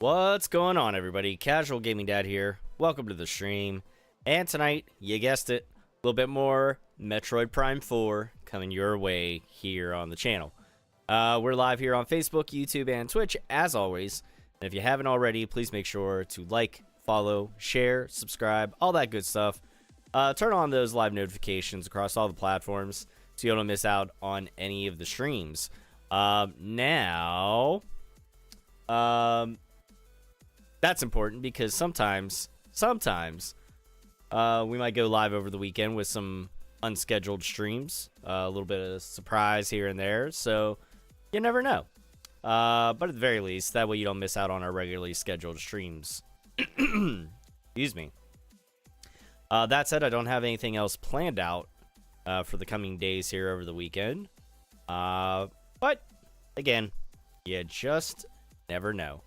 What's going on, everybody? Casual Gaming Dad here. Welcome to the stream. And tonight, you guessed it, a little bit more Metroid Prime 4 coming your way here on the channel. We're live here on Facebook, YouTube, and Twitch, as always. And if you haven't already, please make sure to like, follow, share, subscribe, all that good stuff. Turn on those live notifications across all the platforms so you don't miss out on any of the streams. That's important because sometimes we might go live over the weekend with some unscheduled streams, a little bit of surprise here and there, so you never know. But at the very least, that way you don't miss out on our regularly scheduled streams. Excuse me. That said, I don't have anything else planned out for the coming days here over the weekend. But again, you just never know.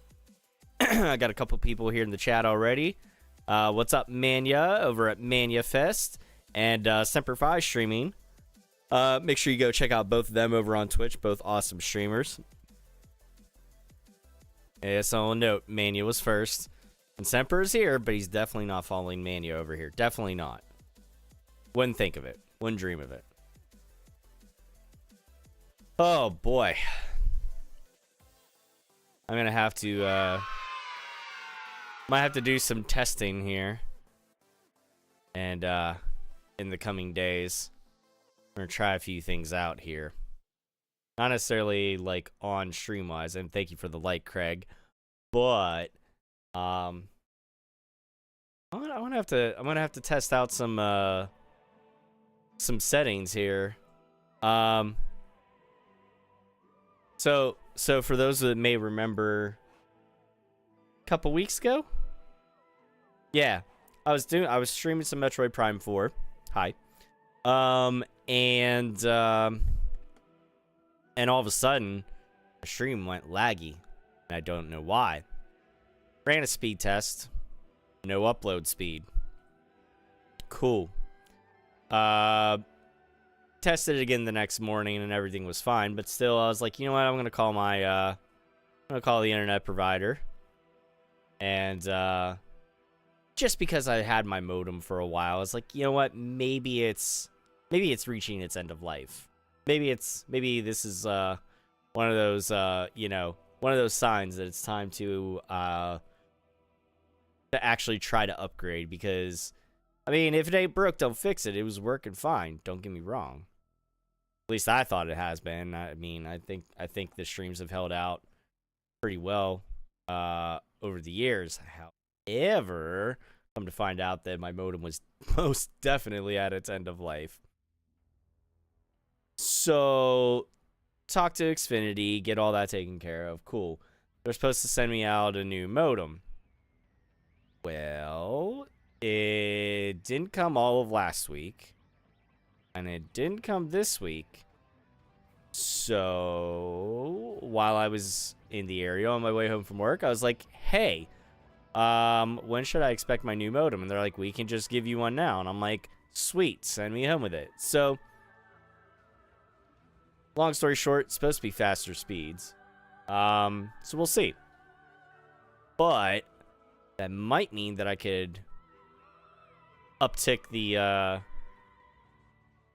I got a couple people here in the chat already. What's up, Mania, over at Mania Fest, and Semper5 streaming. Make sure you go check out both of them over on Twitch, both awesome streamers. Yeah, so I'll note, Mania was first. And Semper is here, but he's definitely not following Mania over here. Definitely not. Wouldn't think of it. Wouldn't dream of it. Oh, boy. I'm going to have to, might have to do some testing here. And, in the coming days. I'm going to try a few things out here. Not necessarily, like, on stream-wise. And thank you for the like, Craig. But, I'm gonna have to test out some settings here. So for those that may remember, a couple weeks ago, yeah, I was streaming some Metroid Prime 4. Hi. And all of a sudden, the stream went laggy, and I don't know why. Ran a speed test. No upload speed. Cool. Tested it again the next morning and everything was fine, but still I was like, you know what, I'm gonna call the internet provider. And just because I had my modem for a while, I was like, you know what, maybe it's reaching its end of life. Maybe this is one of those one of those signs that it's time to actually try to upgrade, because I mean, if it ain't broke, don't fix it. It was working fine, don't get me wrong. At least I thought it has been. I mean, I think the streams have held out pretty well over the years. However, come to find out that my modem was most definitely at its end of life. So talk to Xfinity, get all that taken care of. Cool. They're supposed to send me out a new modem. Well, it didn't come all of last week, and it didn't come this week. So while I was in the area on my way home from work, I was like, hey, when should I expect my new modem? And they're like, we can just give you one now. And I'm like, sweet, send me home with it. So long story short, it's supposed to be faster speeds. So we'll see. But that might mean that I could uptick the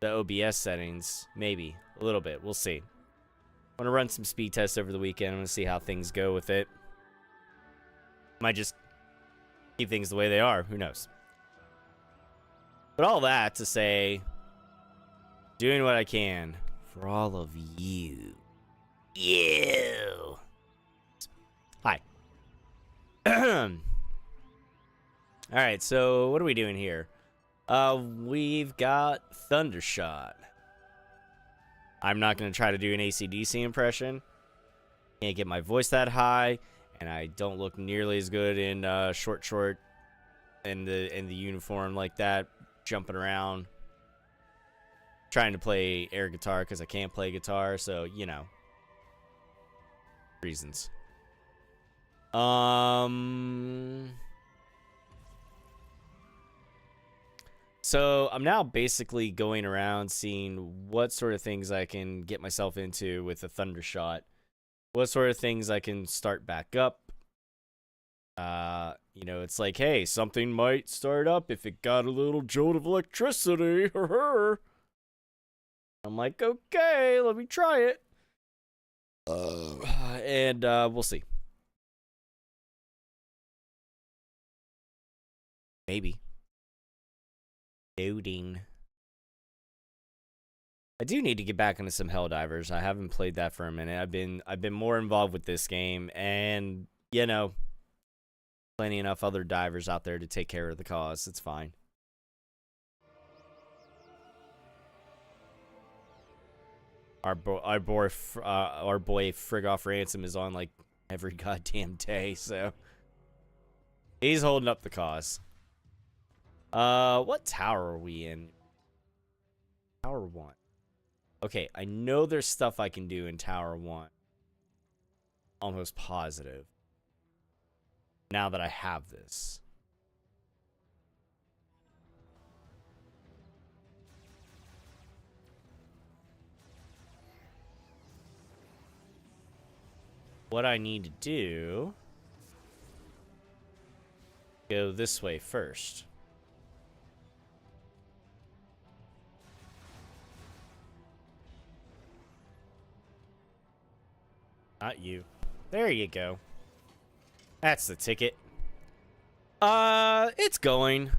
OBS settings, maybe a little bit. We'll see. I'm gonna run some speed tests over the weekend. I'm gonna see how things go with it. Might just keep things the way they are. Who knows? But all that to say, doing what I can for all of you. Hi. Alright, so what are we doing here? We've got Thundershot. I'm not going to try to do an AC/DC impression. Can't get my voice that high, and I don't look nearly as good in short in the uniform like that, jumping around, trying to play air guitar because I can't play guitar, so you know, reasons. So I'm now basically going around seeing what sort of things I can get myself into with a Thundershot, what sort of things I can start back up, You know, it's like, hey, something might start up if it got a little jolt of electricity. I'm like, okay, let me try it. And we'll see. Maybe. Loading. I do need to get back into some Helldivers. I haven't played that for a minute. I've been more involved with this game, and you know, plenty enough other divers out there to take care of the cause. It's fine. Our boy Frigoff Ransom is on like every goddamn day, so he's holding up the cause. What tower are we in? Tower 1. Okay, I know there's stuff I can do in Tower 1. Almost positive. Now that I have this. What I need to do... Go this way first. Not you. There you go. That's the ticket. It's going.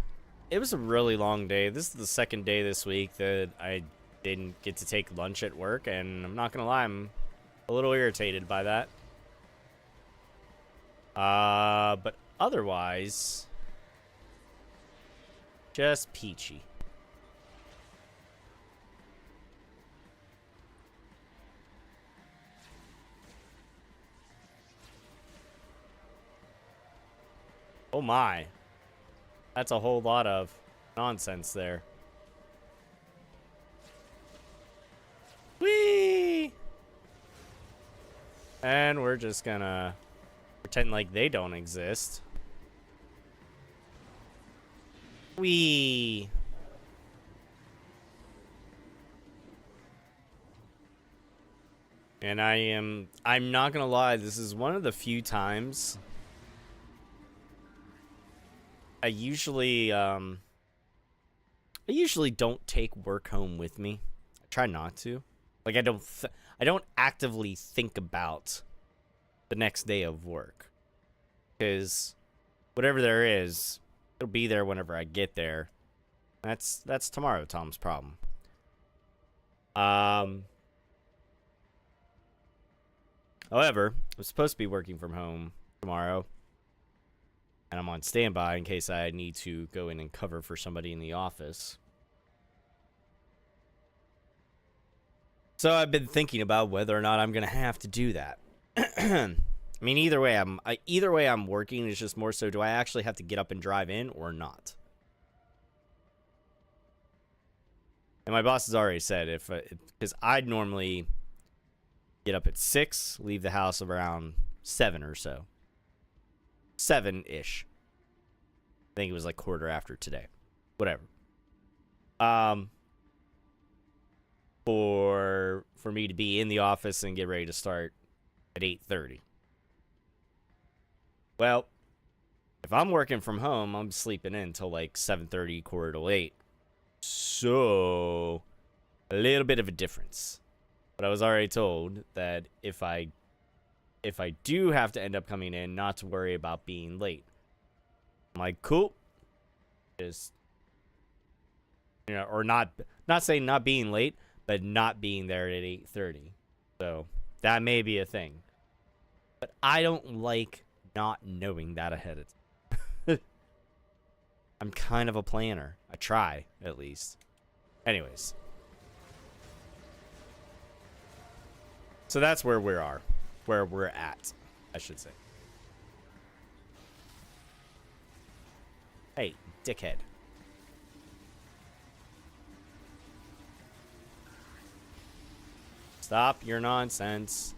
It was a really long day. This is the second day this week that I didn't get to take lunch at work, and I'm not gonna lie, I'm a little irritated by that. But otherwise, just peachy. Oh my. That's a whole lot of nonsense there. Whee! And we're just gonna pretend like they don't exist. Whee! And I'm not gonna lie, this is one of the few times I usually don't take work home with me. I try not to. Like I don't actively think about the next day of work, because whatever there is, it'll be there whenever I get there. That's tomorrow Tom's problem. However, I'm supposed to be working from home tomorrow. And I'm on standby in case I need to go in and cover for somebody in the office. So I've been thinking about whether or not I'm gonna have to do that. I mean, either way I'm working. It's just more so, do I actually have to get up and drive in or not? And my boss has already said because I'd normally get up at 6, leave the house around 7 or so. 7-ish. I think it was like quarter after today. Whatever. For me to be in the office and get ready to start at 8:30. Well, if I'm working from home, I'm sleeping in until like 7:30, quarter to 8. So, a little bit of a difference. But I was already told that if I do have to end up coming in, not to worry about being late. I'm like, cool. Just, you know, or not saying not being late, but not being there at 8:30. So that may be a thing. But I don't like not knowing that ahead of time. I'm kind of a planner. I try, at least. Anyways. So that's where we are. Where we're at, I should say. Hey, dickhead. Stop your nonsense.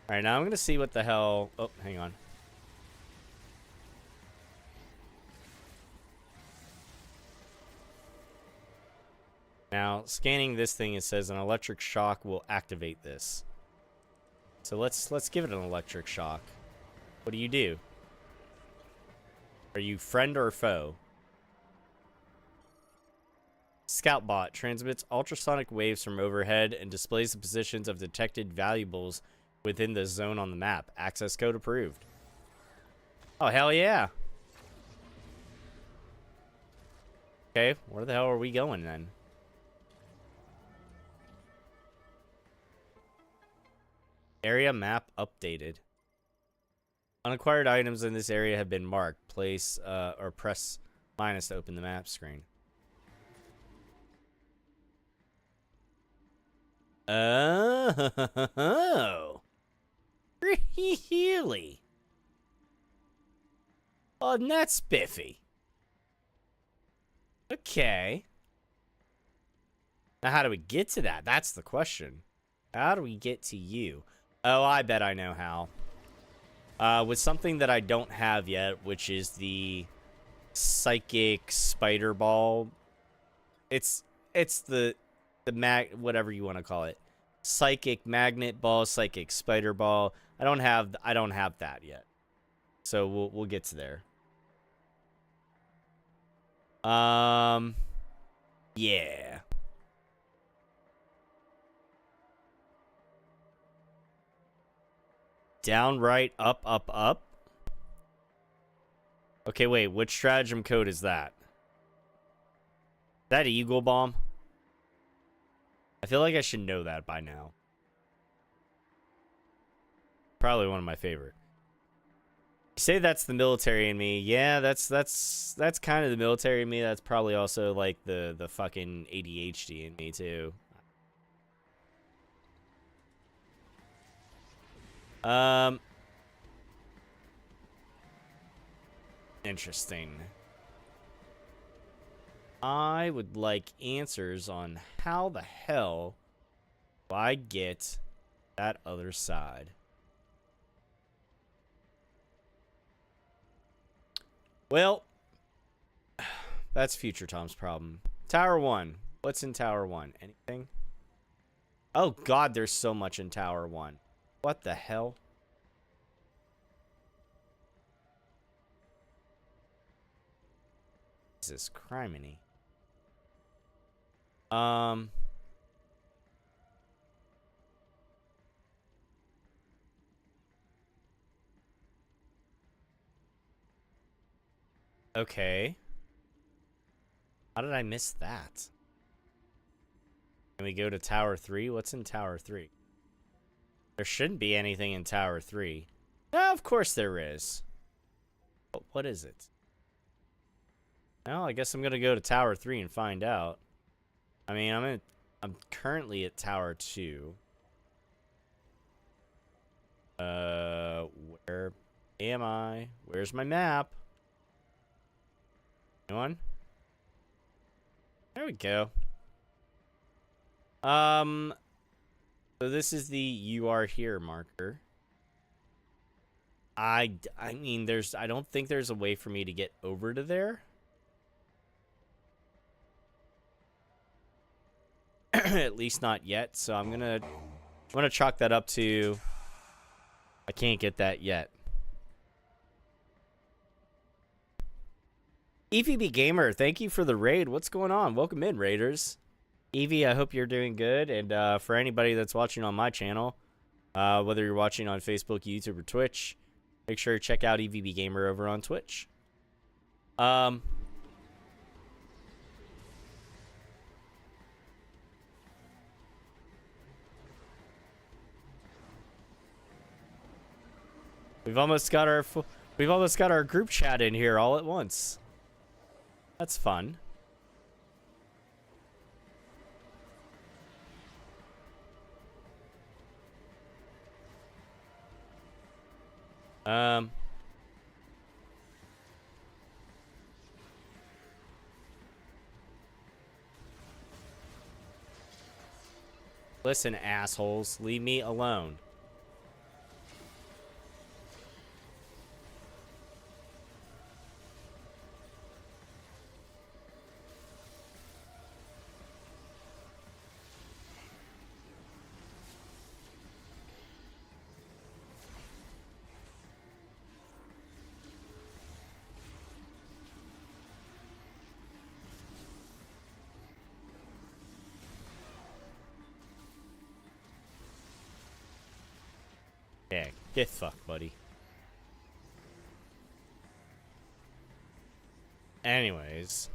Alright, now I'm gonna see what the hell... Oh, hang on. Now, scanning this thing, it says an electric shock will activate this. So let's give it an electric shock. What do you do? Are you friend or foe? Scout bot transmits ultrasonic waves from overhead and displays the positions of detected valuables within the zone on the map. Access code approved. Oh, hell yeah. Okay, where the hell are we going then? Area map updated. Unacquired items in this area have been marked. Place or press minus to open the map screen. Oh. Really? Oh, and that's spiffy. Okay. Now, how do we get to that? That's the question. How do we get to you? Oh, I bet I know how. With something that I don't have yet, which is the psychic spider ball. It's the whatever you want to call it. Psychic magnet ball, psychic spider ball. I don't have that yet. So we'll get to there. Yeah. Down, right, up, up, up. Okay, wait. Which stratagem code is that? Is that Eagle Bomb? I feel like I should know that by now. Probably one of my favorite. You say that's the military in me. Yeah, that's kind of the military in me. That's probably also like the fucking ADHD in me too. Interesting. I would like answers on how the hell do I get that other side. Well, that's Future Tom's problem. Tower 1. What's in Tower 1? Anything? Oh god, there's so much in Tower 1. What the hell? Jesus criminy. Okay. How did I miss that? Can we go to Tower 3? What's in Tower 3? There shouldn't be anything in Tower 3. No, of course there is. But what is it? Well, I guess I'm gonna go to Tower 3 and find out. I mean, I'm currently at Tower 2. Where am I? Where's my map? Anyone? There we go. So this is the "you are here" marker. I mean, I don't think there's a way for me to get over to there. At least not yet. So I'm gonna chalk that up to I can't get that yet. EVB Gamer, thank you for the raid. What's going on? Welcome in, Raiders. Evie, I hope you're doing good. And for anybody that's watching on my channel, whether you're watching on Facebook, YouTube, or Twitch, make sure to check out EVB Gamer over on Twitch. We've almost got our group chat in here all at once. That's fun. Listen, assholes, leave me alone. Get fucked, buddy. Anyways.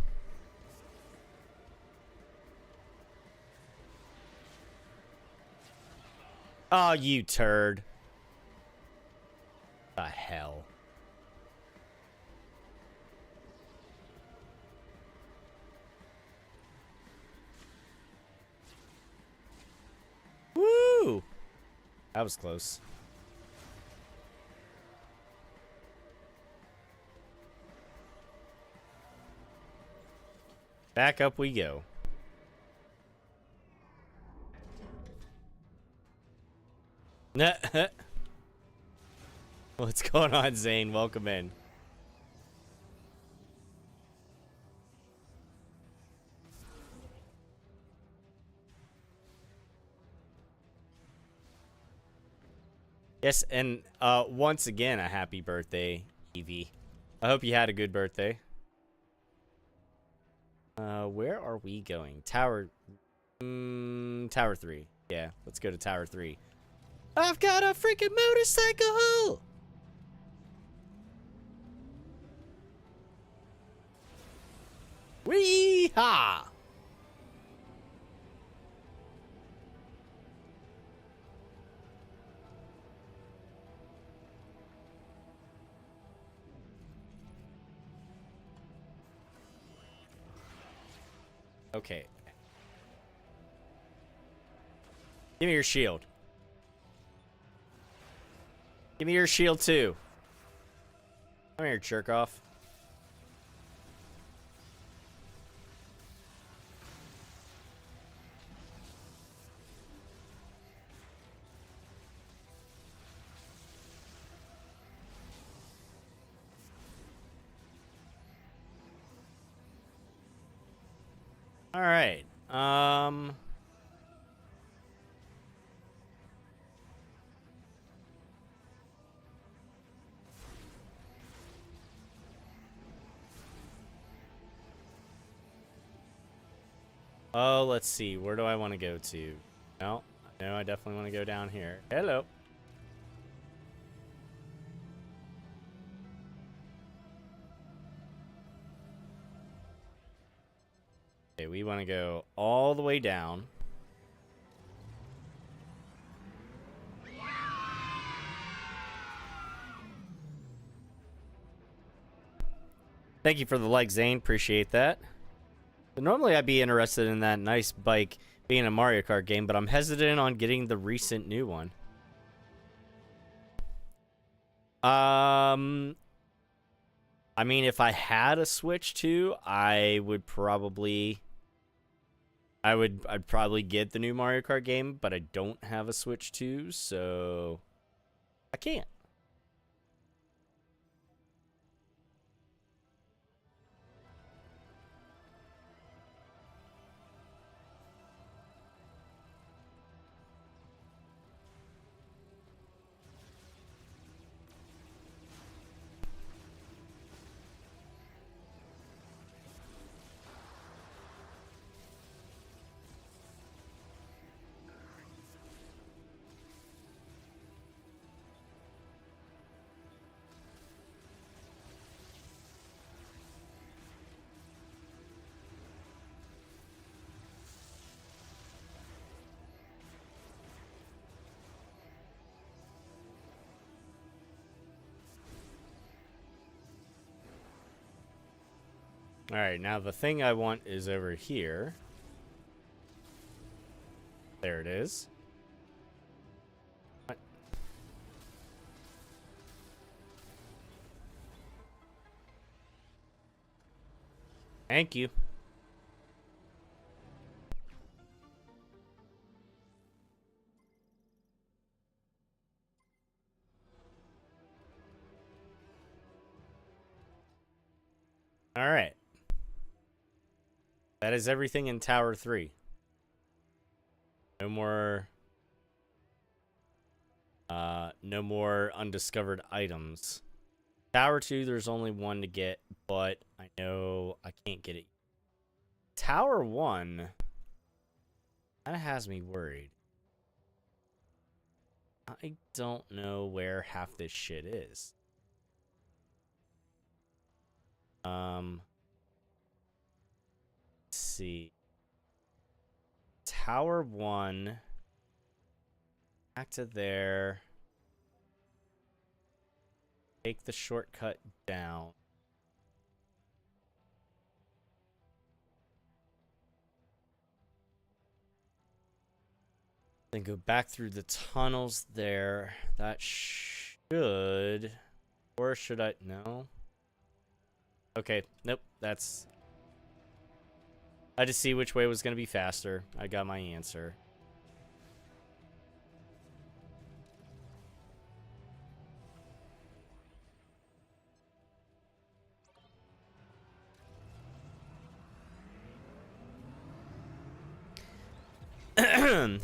Oh, you turd. The hell. Woo! That was close. Back up we go. What's going on, Zane? Welcome in. Yes, and once again, a happy birthday, Evie. I hope you had a good birthday. Where are we going? Tower 3. Yeah, let's go to Tower 3. I've got a freaking motorcycle! Wee-ha! Okay. Give me your shield. Give me your shield too. Come here, jerk off. All right. Oh, let's see. Where do I want to go to? No, I definitely want to go down here. Hello. Okay, we want to go all the way down. Thank you for the like, Zane. Appreciate that. But normally I'd be interested in that nice bike being a Mario Kart game, but I'm hesitant on getting the recent new one. I mean, if I had a Switch 2, I'd probably get the new Mario Kart game, but I don't have a Switch 2, so I can't. Alright, now the thing I want is over here. There it is. What? Thank you. Alright. That is everything in Tower 3. No more undiscovered items. Tower 2, there's only one to get, but I know I can't get it. Tower 1 kind of has me worried. I don't know where half this shit is. Let's see. Tower 1. Back to there. Take the shortcut down. Then go back through the tunnels there. That should... Or should I... No. Okay. Nope. That's... I had to see which way was going to be faster. I got my answer.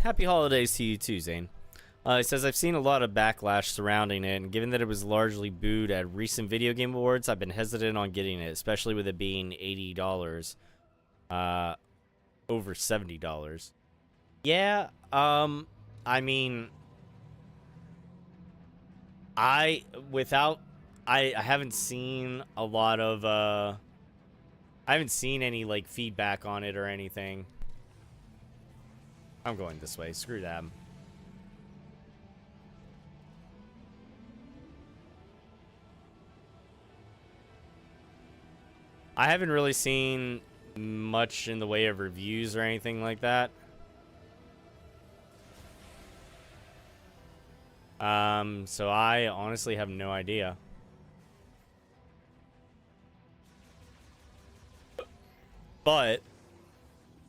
Happy holidays to you too, Zane. It says, I've seen a lot of backlash surrounding it, and given that it was largely booed at recent video game awards, I've been hesitant on getting it, especially with it being $80. Over $70. Yeah, I mean, I haven't seen a lot of, I haven't seen any, like, feedback on it or anything. I'm going this way. Screw that. I haven't really seen much in the way of reviews or anything like that. So I honestly have no idea. But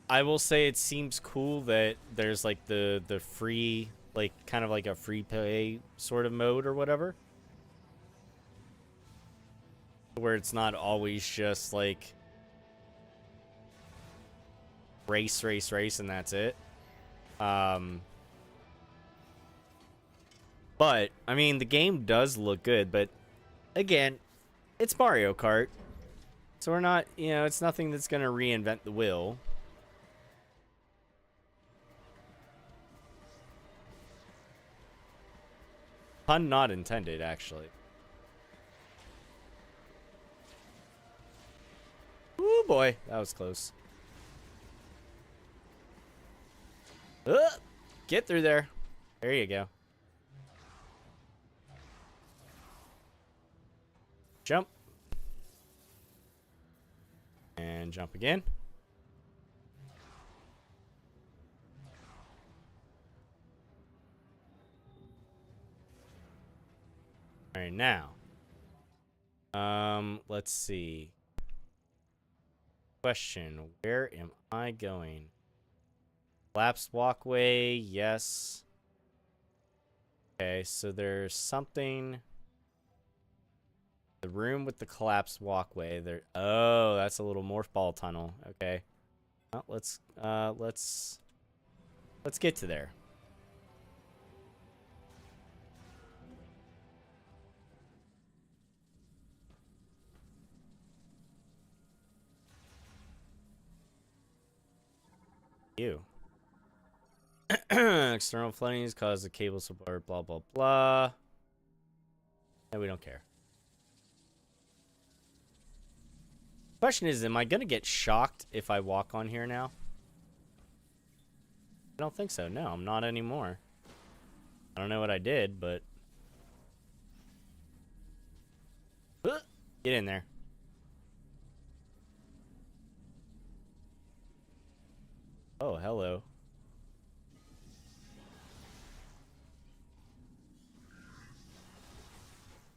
I will say it seems cool that there's like the free, like kind of like a free play sort of mode or whatever. Where it's not always just like race, and that's it. But, I mean, the game does look good, but again, it's Mario Kart. So we're not, you know, it's nothing that's going to reinvent the wheel. Pun not intended, actually. Ooh, boy. That was close. Get through there. There you go. Jump. And jump again. All right, now. Let's see. Question, where am I going? Collapsed walkway, yes. Okay, so there's something. The room with the collapsed walkway. There. Oh, that's a little morph ball tunnel. Okay. Well, let's get to there. You. External floodings cause the cable support, blah, blah, blah. And we don't care. Question is, am I going to get shocked if I walk on here now? I don't think so. No, I'm not anymore. I don't know what I did, but... Get in there. Oh, hello.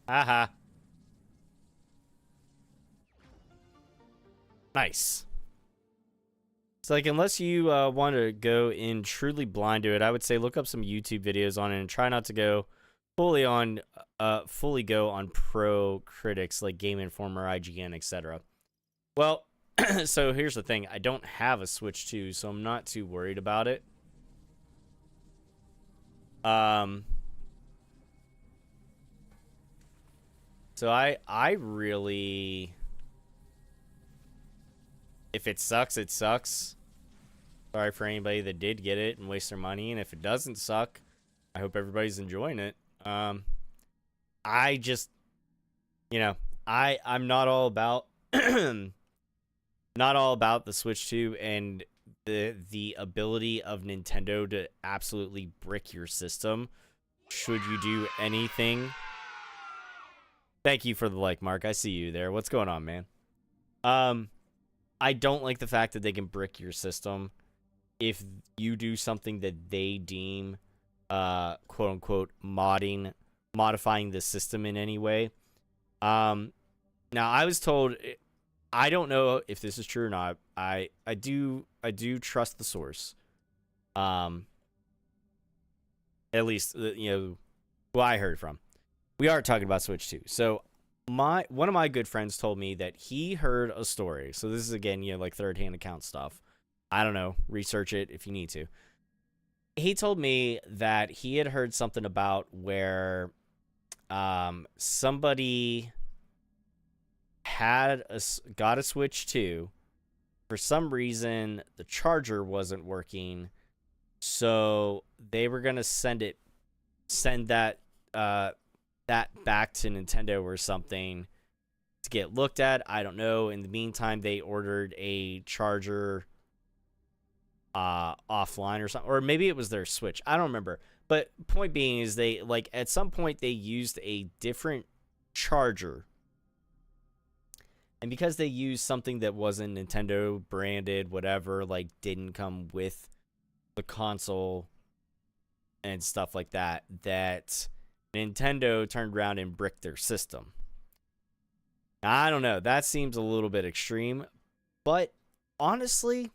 Haha. Nice. So, like, unless you want to go in truly blind to it, I would say look up some YouTube videos on it and try not to go fully on pro critics like Game Informer, IGN, etc. Well, so here's the thing. I don't have a Switch 2, so I'm not too worried about it. So I really... If it sucks, it sucks. Sorry for anybody that did get it and waste their money. And if it doesn't suck, I hope everybody's enjoying it. I just, you know, I'm not all about not all about the Switch 2 and the ability of Nintendo to absolutely brick your system should you do anything. Thank you for the like, Mark. I see you there. What's going on, man? I don't like the fact that they can brick your system if you do something that they deem quote unquote modifying the system in any way. Now I was told, I don't know if this is true or not. I do trust the source. At least who I heard from. We are talking about Switch 2. So one of my good friends told me that he heard a story. So this is again, like third-hand account stuff. I don't know. Research it if you need to. He told me that he had heard something about where somebody got a Switch 2. For some reason, the charger wasn't working, so they were gonna send that back to Nintendo or something to get looked at. I don't know. In the meantime, they ordered a charger offline or something, or maybe it was their Switch. I don't remember. But point being is they at some point they used a different charger. And because they used something that wasn't Nintendo branded, whatever, didn't come with the console and stuff like that, that Nintendo turned around and bricked their system. Now, I don't know. That seems a little bit extreme. But honestly,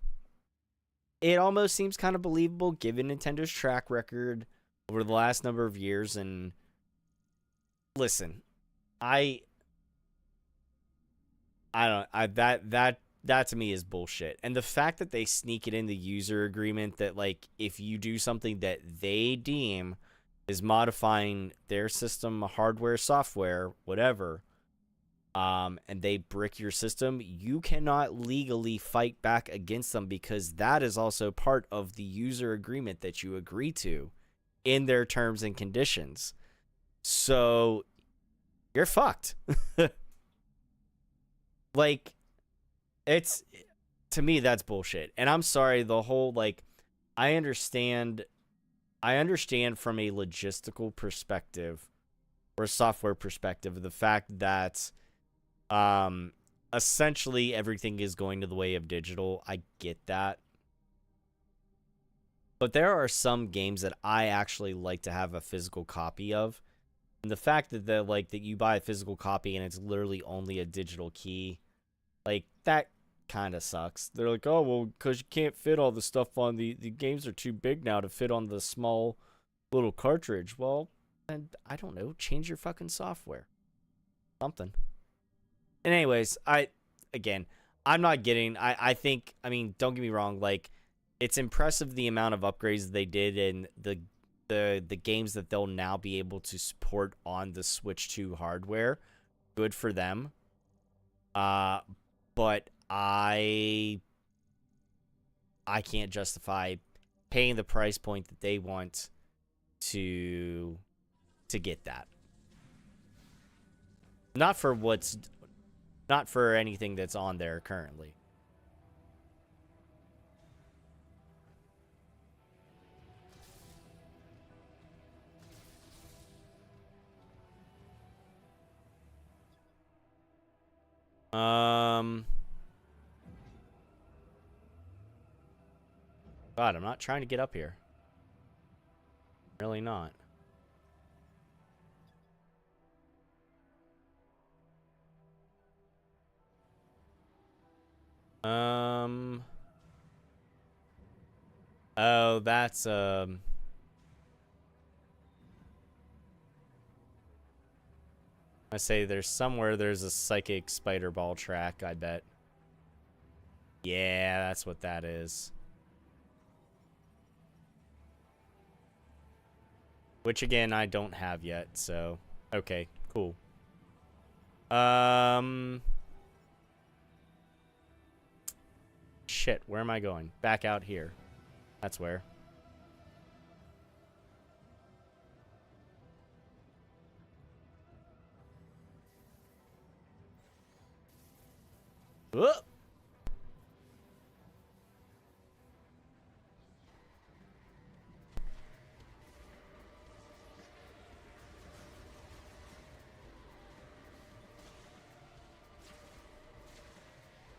it almost seems kind of believable given Nintendo's track record over the last number of years. And listen, that to me is bullshit. And the fact that they sneak it in the user agreement that if you do something that they deem is modifying their system, hardware, software, whatever, and they brick your system, you cannot legally fight back against them because that is also part of the user agreement that you agree to in their terms and conditions. So you're fucked. It's, to me, that's bullshit. And I'm sorry, the whole, I understand from a logistical perspective or a software perspective, the fact that essentially everything is going to the way of digital. I get that. But there are some games that I actually like to have a physical copy of. And the fact that that you buy a physical copy and it's literally only a digital key, that kind of sucks. They're like, oh, well, because you can't fit all the stuff on the games are too big now to fit on the small little cartridge. Well, and I don't know, change your fucking software. Something. And anyways, I'm not getting, I think, don't get me wrong, it's impressive the amount of upgrades they did and the games that they'll now be able to support on the Switch 2 hardware. Good for them. But I can't justify paying the price point that they want to get that. Not for anything that's on there currently. God, I'm not trying to get up here. Really not. Oh, that's, I say there's a psychic spider ball track, I bet. Yeah, that's what that is. Which, again, I don't have yet, so... Okay, cool. Shit, where am I going? Back out here. That's where. Whoop.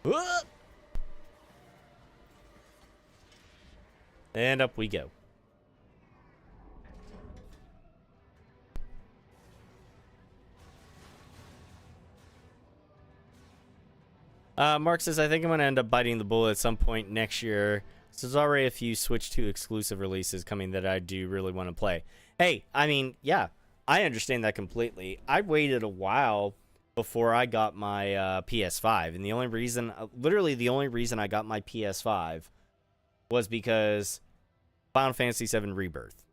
Whoop. And up we go. Mark says, I think I'm going to end up biting the bullet at some point next year. So there's already a few Switch 2 exclusive releases coming that I do really want to play. Hey, I mean, yeah, I understand that completely. I waited a while before I got my PS5. And the only reason, literally the only reason I got my PS5 was because Final Fantasy VII Rebirth.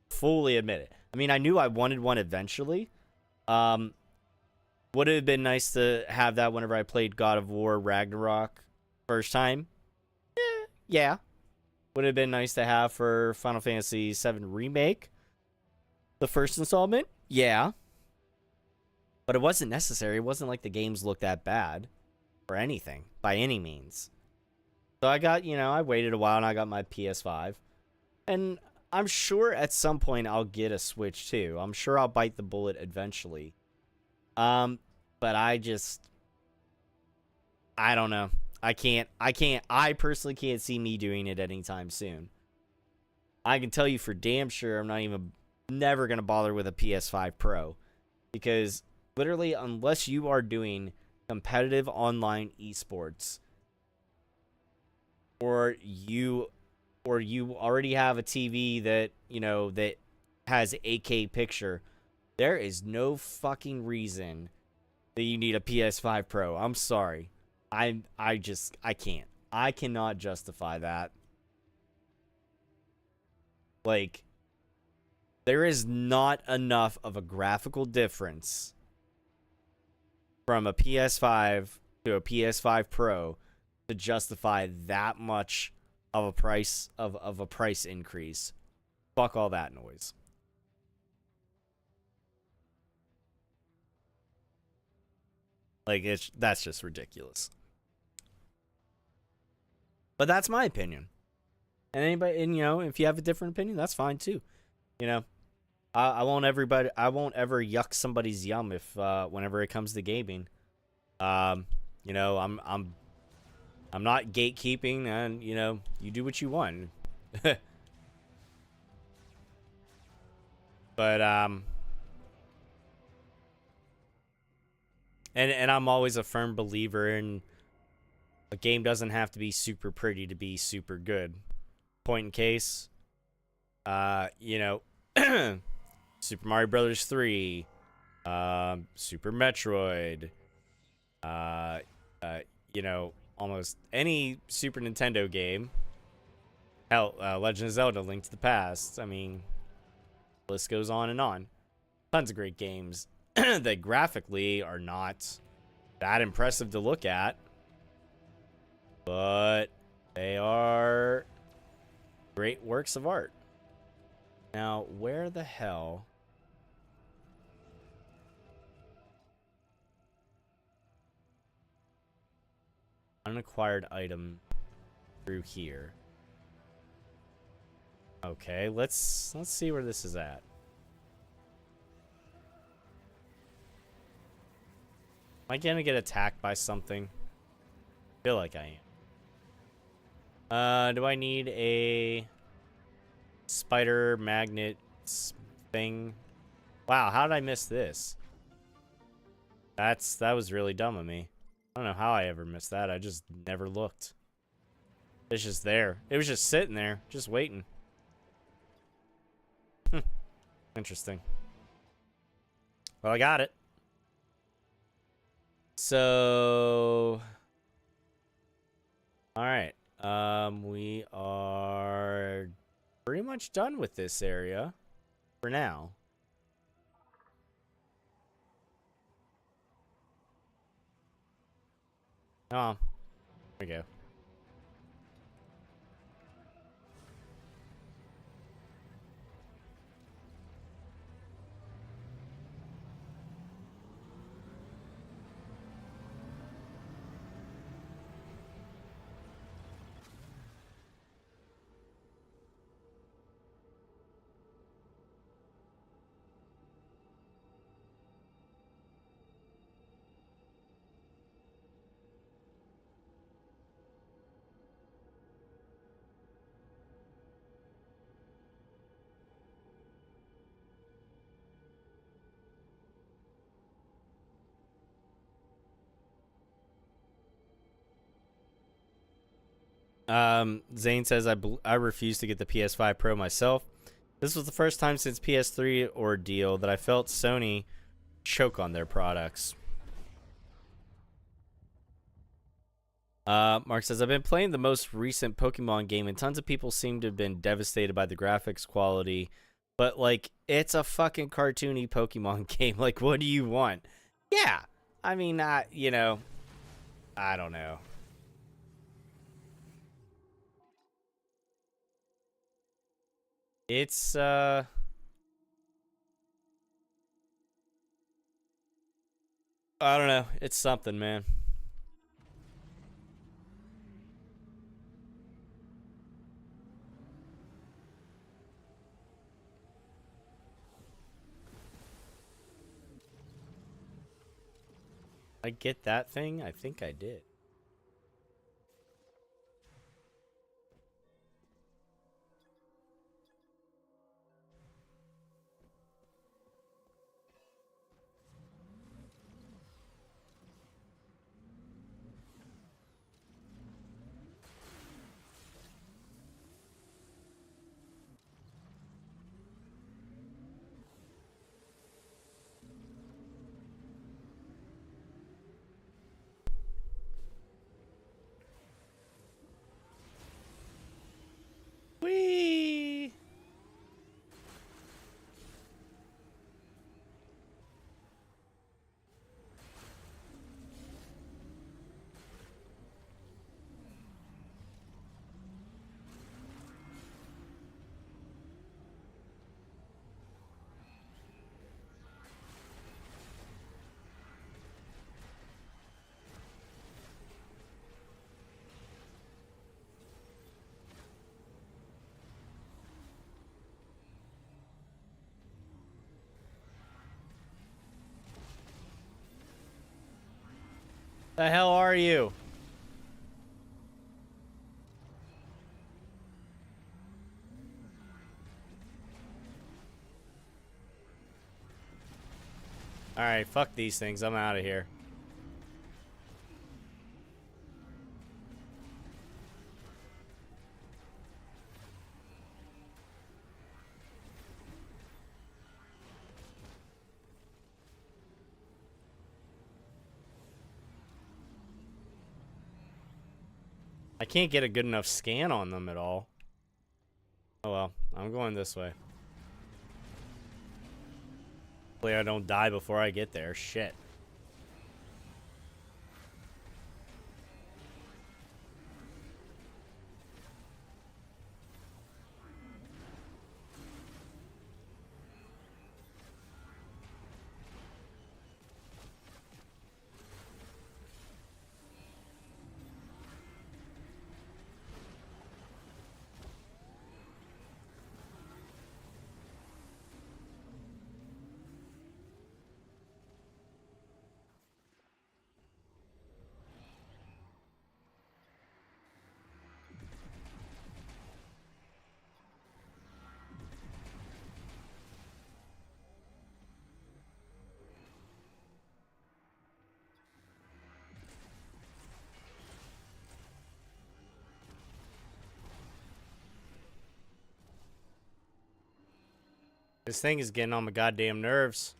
Fully admit it. I mean, I knew I wanted one eventually. Would it have been nice to have that whenever I played God of War Ragnarok first time? Yeah. Would it have been nice to have for Final Fantasy VII Remake? The first installment? Yeah. But it wasn't necessary. It wasn't like the games looked that bad or anything, by any means. So I got, I waited a while and I got my PS5. And I'm sure at some point I'll get a Switch too. I'm sure I'll bite the bullet eventually. But I don't know. I personally can't see me doing it anytime soon. I can tell you for damn sure I'm never going to bother with a PS5 Pro. Because literally, unless you are doing competitive online esports, or you already have a TV that, that has 8K picture, there is no fucking reason that you need a PS5 Pro. I'm sorry. I can't. I cannot justify that. Like, there is not enough of a graphical difference from a PS5 to a PS5 Pro to justify that much of a price of a price increase. Fuck all that noise. Like, that's just ridiculous. But that's my opinion. And anybody, if you have a different opinion, that's fine too. I won't ever yuck somebody's yum if whenever it comes to gaming. I'm not gatekeeping, and you do what you want. But and I'm always a firm believer in a game doesn't have to be super pretty to be super good. Point in case, Super Mario Brothers 3, Super Metroid, almost any Super Nintendo game. Hell, Legend of Zelda: Link to the Past. I mean, the list goes on and on. Tons of great games that graphically are not that impressive to look at, but they are great works of art. Now, where the hell? Unacquired item through here. Okay, let's see where this is at. Am I gonna get attacked by something? I feel like I am. Do I need a spider magnet thing? Wow, how did I miss this? That was really dumb of me. I don't know how I ever missed that. I just never looked. It's just there. It was just sitting there, just waiting. Interesting. Well, I got it. So, all right. We are pretty much done with this area for now. Oh, there we go. Zane says I refuse to get the PS5 Pro myself. This was the first time since PS3 ordeal that I felt Sony choke on their products. Mark says, I've been playing the most recent Pokemon game, and tons of people seem to have been devastated by the graphics quality. But, like, it's a fucking cartoony Pokemon game. Like, what do you want? Yeah. I mean, you know, I don't know. It's, I don't know. It's something, man. I get that thing? I think I did. Whee! The hell are you? Alright, fuck these things. I'm out of here. I can't get a good enough scan on them at all. Oh well, I'm going this way. Hopefully I don't die before I get there. Shit. This thing is getting on my goddamn nerves.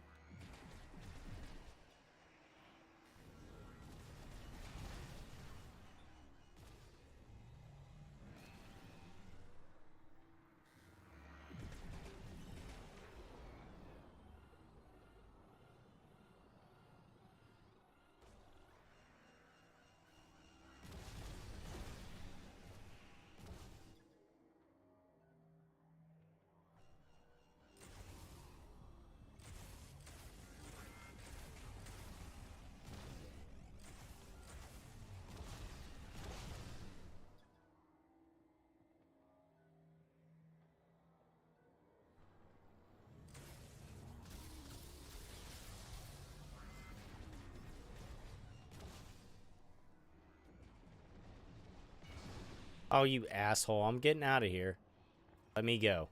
Oh, you asshole. I'm getting out of here. Let me go.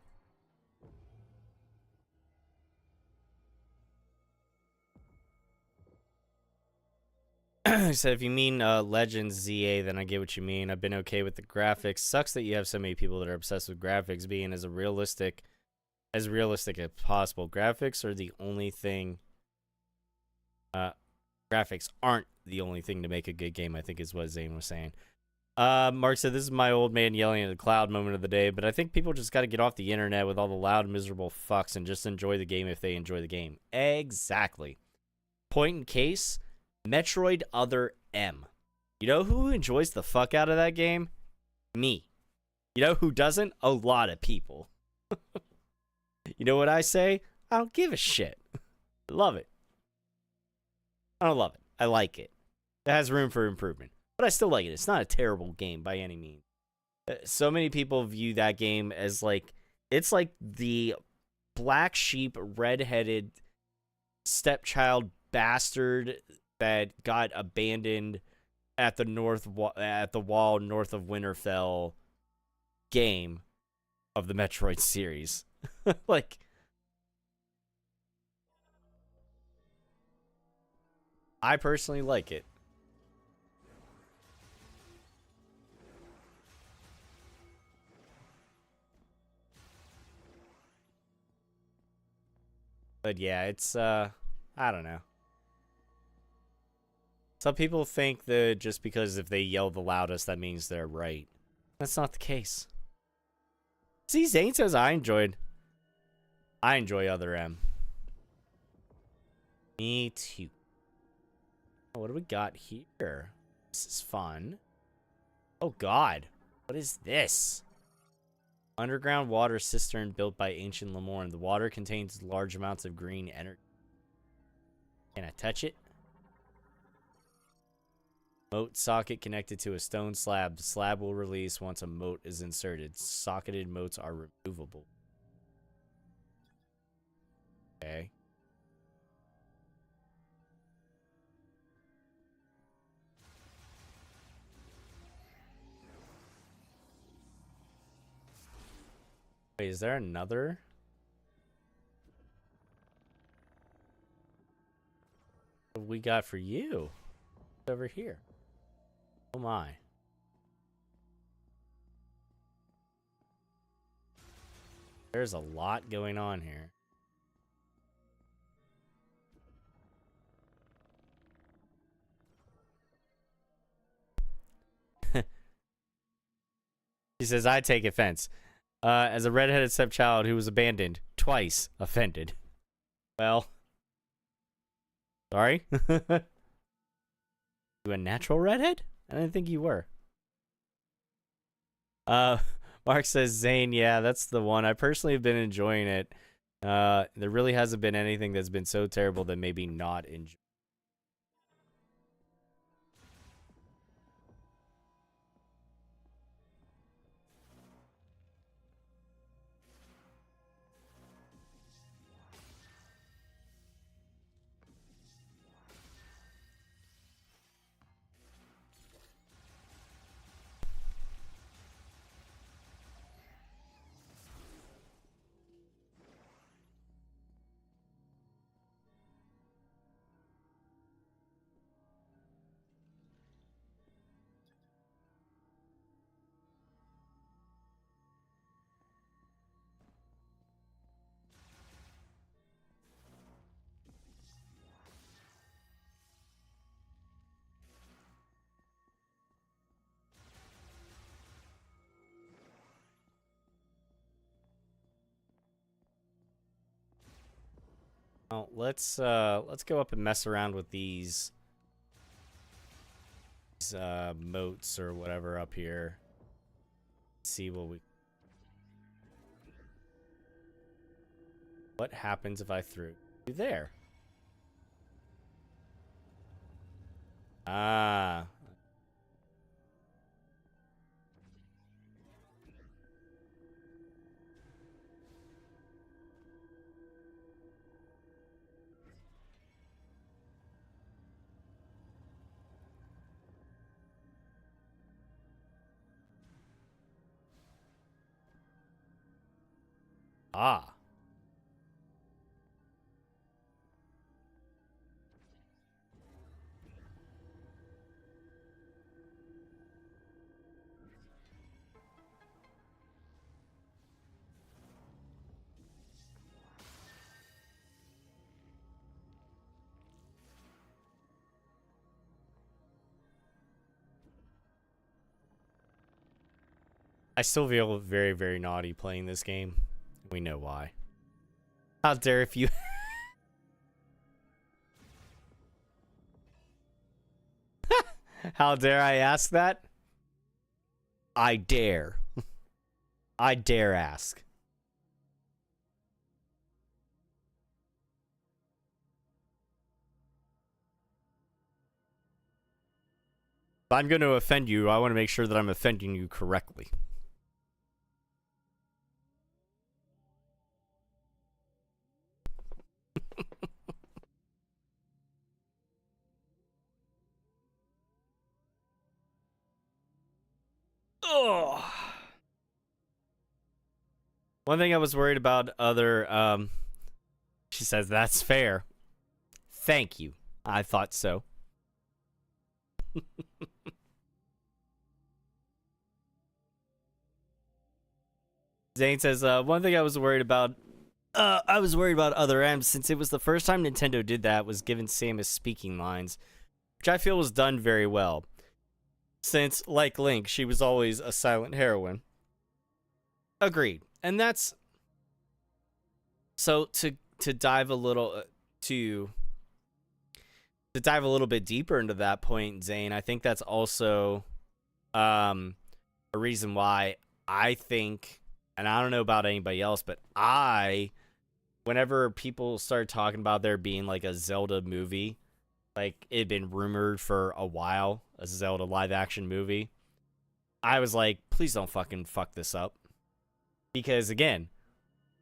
He said, if you mean Legends ZA, then I get what you mean. I've been okay with the graphics. Sucks that you have so many people that are obsessed with graphics being as realistic as possible. Graphics are the only thing. Graphics aren't the only thing to make a good game, I think is what Zane was saying. Mark said, this is my old man yelling at the cloud moment of the day, but I think people just got to get off the internet with all the loud, miserable fucks and just enjoy the game if they enjoy the game. Exactly. Point in case, Metroid Other M. You know who enjoys the fuck out of that game? Me. You know who doesn't? A lot of people. You know what I say? I don't give a shit. I love it. I don't love it. I like it. It has room for improvement. But I still like it. It's not a terrible game by any means. So many people view that game as like, it's like the black sheep, redheaded stepchild bastard that got abandoned at the wall north of Winterfell game of the Metroid series. Like, I personally like it. But yeah, it's I don't know. Some people think that just because if they yell the loudest, that means they're right. That's not the case. See, Zane says I enjoy Other M. Me too. Oh, what do we got here? This is fun. Oh god. What is this? Underground water cistern built by ancient Lemorne. The water contains large amounts of green energy. Can I touch it? Moat socket connected to a stone slab. The slab will release once a moat is inserted. Socketed moats are removable. Okay. Wait, is there another? What have we got for you? Over here. Oh my. There's a lot going on here. He says, I take offense. As a redheaded stepchild who was abandoned, twice offended. Well, sorry. You a natural redhead? I didn't think you were. Mark says, Zane, yeah, that's the one. I personally have been enjoying it. There really hasn't been anything that's been so terrible that maybe not enjoy. Oh, let's go up and mess around with these moats or whatever up here. See what happens if I threw you there. Ah. Ah. I still feel very, very naughty playing this game. We know why. How dare if you... How dare I ask that? I dare. I dare ask. If I'm going to offend you, I want to make sure that I'm offending you correctly. Ugh. One thing I was worried about other, she says, that's fair. Thank you. I thought so. Zane says, one thing I was worried about other M's since it was the first time Nintendo did that was giving Samus speaking lines, which I feel was done very well. Since, like Link, she was always a silent heroine. Agreed. And that's... So, to dive a little... to dive a little bit deeper into that point, Zane, I think that's also a reason why I think, and I don't know about anybody else, but whenever people start talking about there being like a Zelda movie, like it had been rumored for a while, a Zelda live action movie, I was like, please don't fucking fuck this up. Because again,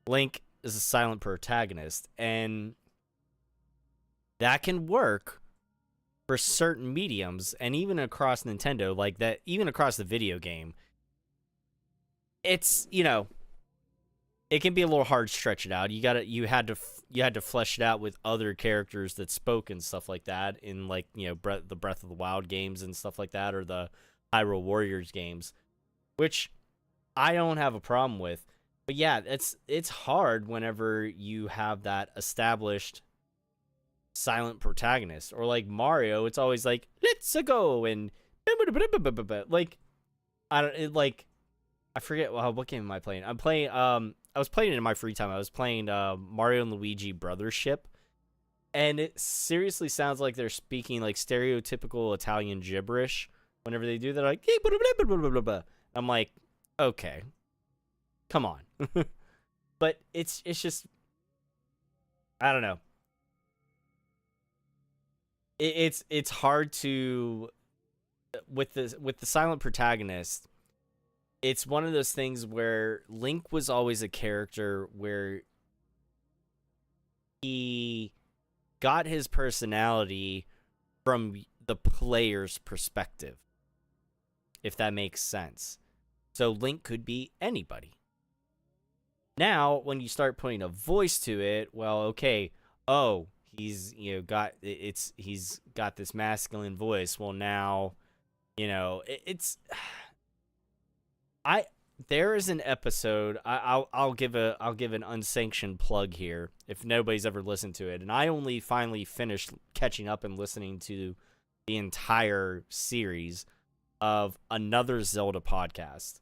Link is a silent protagonist, and that can work for certain mediums, and even across Nintendo, like that, even across the video game. It's, you know, it can be a little hard to stretch it out. You had to flesh it out with other characters that spoke and stuff like that in, like, you know, the Breath of the Wild games and stuff like that, or the Hyrule Warriors games, which I don't have a problem with. But yeah, it's hard whenever you have that established silent protagonist. Or like Mario, it's always like, let's go, and like, I forget what game am I playing. I was playing it in my free time. I was playing Mario and Luigi Brothership, and it seriously sounds like they're speaking like stereotypical Italian gibberish whenever they do that. Like, I'm like, okay, come on. But it's just, I don't know. It's hard to, with the silent protagonist. It's one of those things where Link was always a character where he got his personality from the player's perspective, if that makes sense. So Link could be anybody. Now, when you start putting a voice to it, well, okay, oh, he's got this masculine voice. Well, now, there is an episode. I'll give an unsanctioned plug here if nobody's ever listened to it, and I only finally finished catching up and listening to the entire series of another Zelda podcast.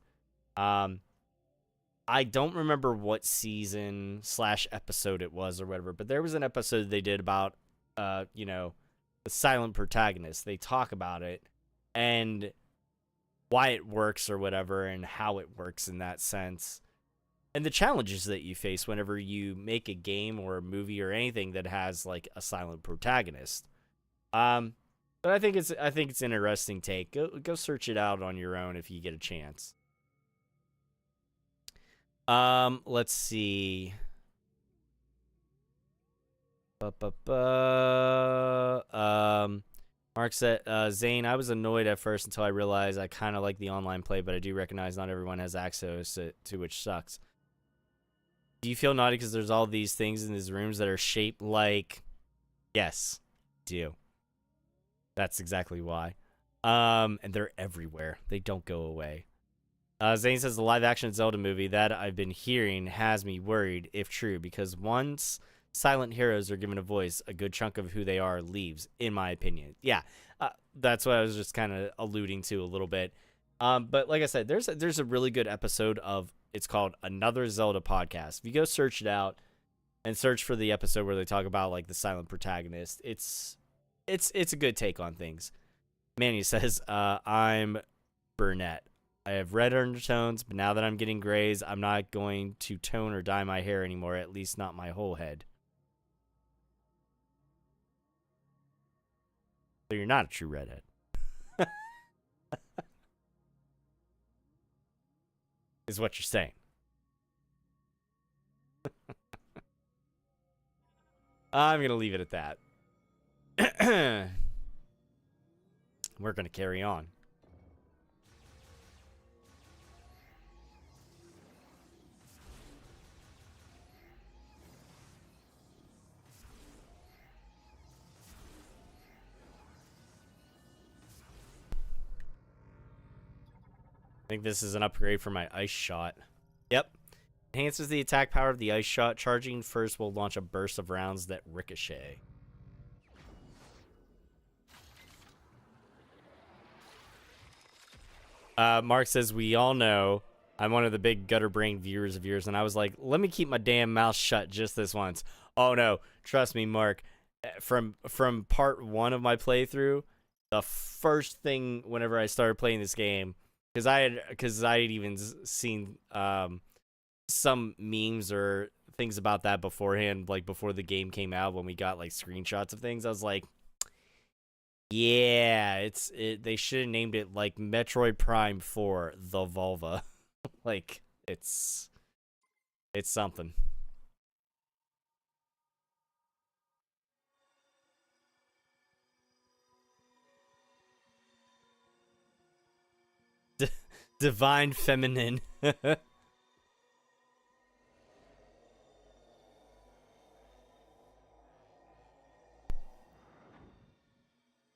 I don't remember what season / episode it was or whatever, but there was an episode they did about the silent protagonist. They talk about it and why it works or whatever, and how it works in that sense, and the challenges that you face whenever you make a game or a movie or anything that has like a silent protagonist. But I think it's an interesting take. Go search it out on your own if you get a chance. Let's see. Mark said, Zane, I was annoyed at first until I realized I kind of like the online play, but I do recognize not everyone has access to which sucks. Do you feel naughty because there's all these things in these rooms that are shaped like... Yes, I do. That's exactly why. And they're everywhere. They don't go away. Zane says the live-action Zelda movie that I've been hearing has me worried, if true, because once silent heroes are given a voice, a good chunk of who they are leaves, in my opinion. Yeah, that's what I was just kind of alluding to a little bit. But like I said, there's a really good episode of, it's called Another Zelda Podcast. If you go search it out and search for the episode where they talk about like the silent protagonist, it's a good take on things. Manny says, I'm brunette. I have red undertones, but now that I'm getting grays, I'm not going to tone or dye my hair anymore, at least not my whole head. So you're not a true redhead. Is what you're saying. I'm going to leave it at that. We're going to carry on. I think this is an upgrade for my ice shot. Yep. Enhances the attack power of the ice shot. Charging first will launch a burst of rounds that ricochet. Mark says, we all know I'm one of the big gutter brain viewers of yours, and I was like, let me keep my damn mouth shut just this once. Oh no, trust me, Mark. From part 1 of my playthrough, the first thing whenever I started playing this game, because I had even seen some memes or things about that beforehand, like before the game came out, when we got like screenshots of things, I was like, yeah, they should have named it like Metroid Prime 4 The Vulva. Like it's something. Divine feminine.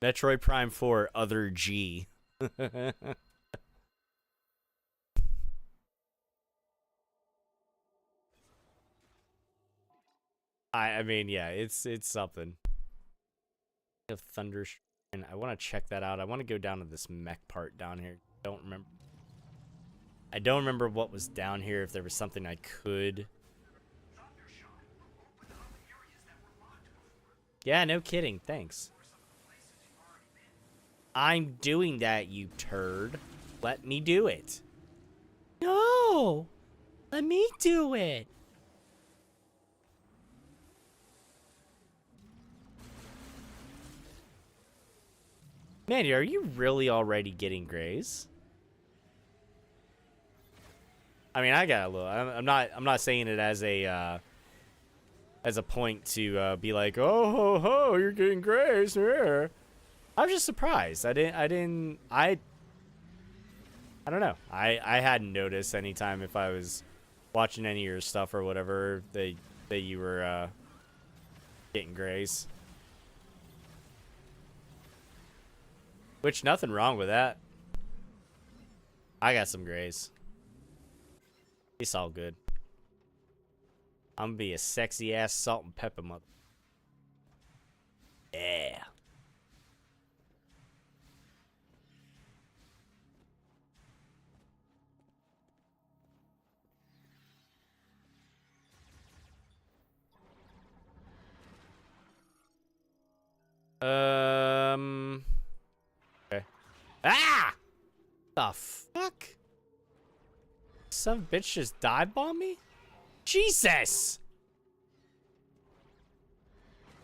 Metroid Prime 4 Other G. I mean, yeah, it's something. Of Thunder, and I want to check that out. I want to go down to this mech part down here. I don't remember what was down here, if there was something I could. Yeah, no kidding. Thanks. I'm doing that, you turd. Let me do it. No! Let me do it. Man, are you really already getting grays? I mean, I got a little. I'm not saying it as a point to be like, oh ho ho, you're getting grays here. I was just surprised. I don't know. I hadn't noticed anytime if I was watching any of your stuff or whatever that you were getting grays. Which, nothing wrong with that. I got some grays. It's all good. I'm gonna be a sexy ass salt and pepper mother. Yeah. Okay. Ah! The fuck? Some bitch just dive bomb me? Jesus!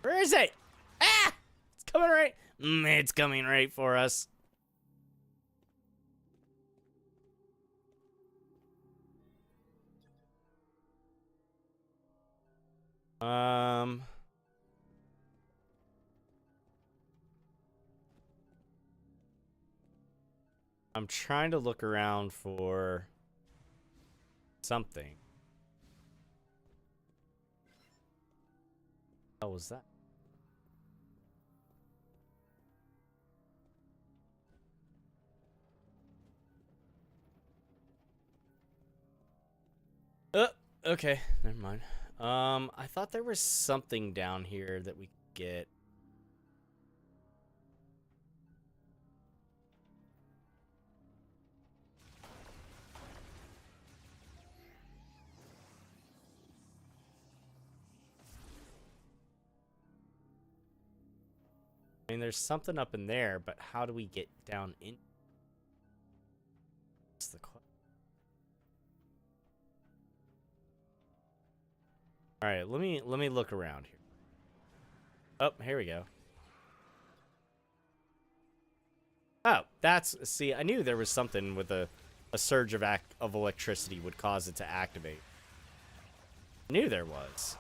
Where is it? Ah! It's coming right. It's coming right for us. I'm trying to look around for something. What was that? Okay, never mind. I thought there was something down here that we could get. I mean, there's something up in there, but how do we get down in? That's the question. All right, let me look around here. Oh, here we go. Oh, see, I knew there was something with a surge of electricity would cause it to activate. I knew there was.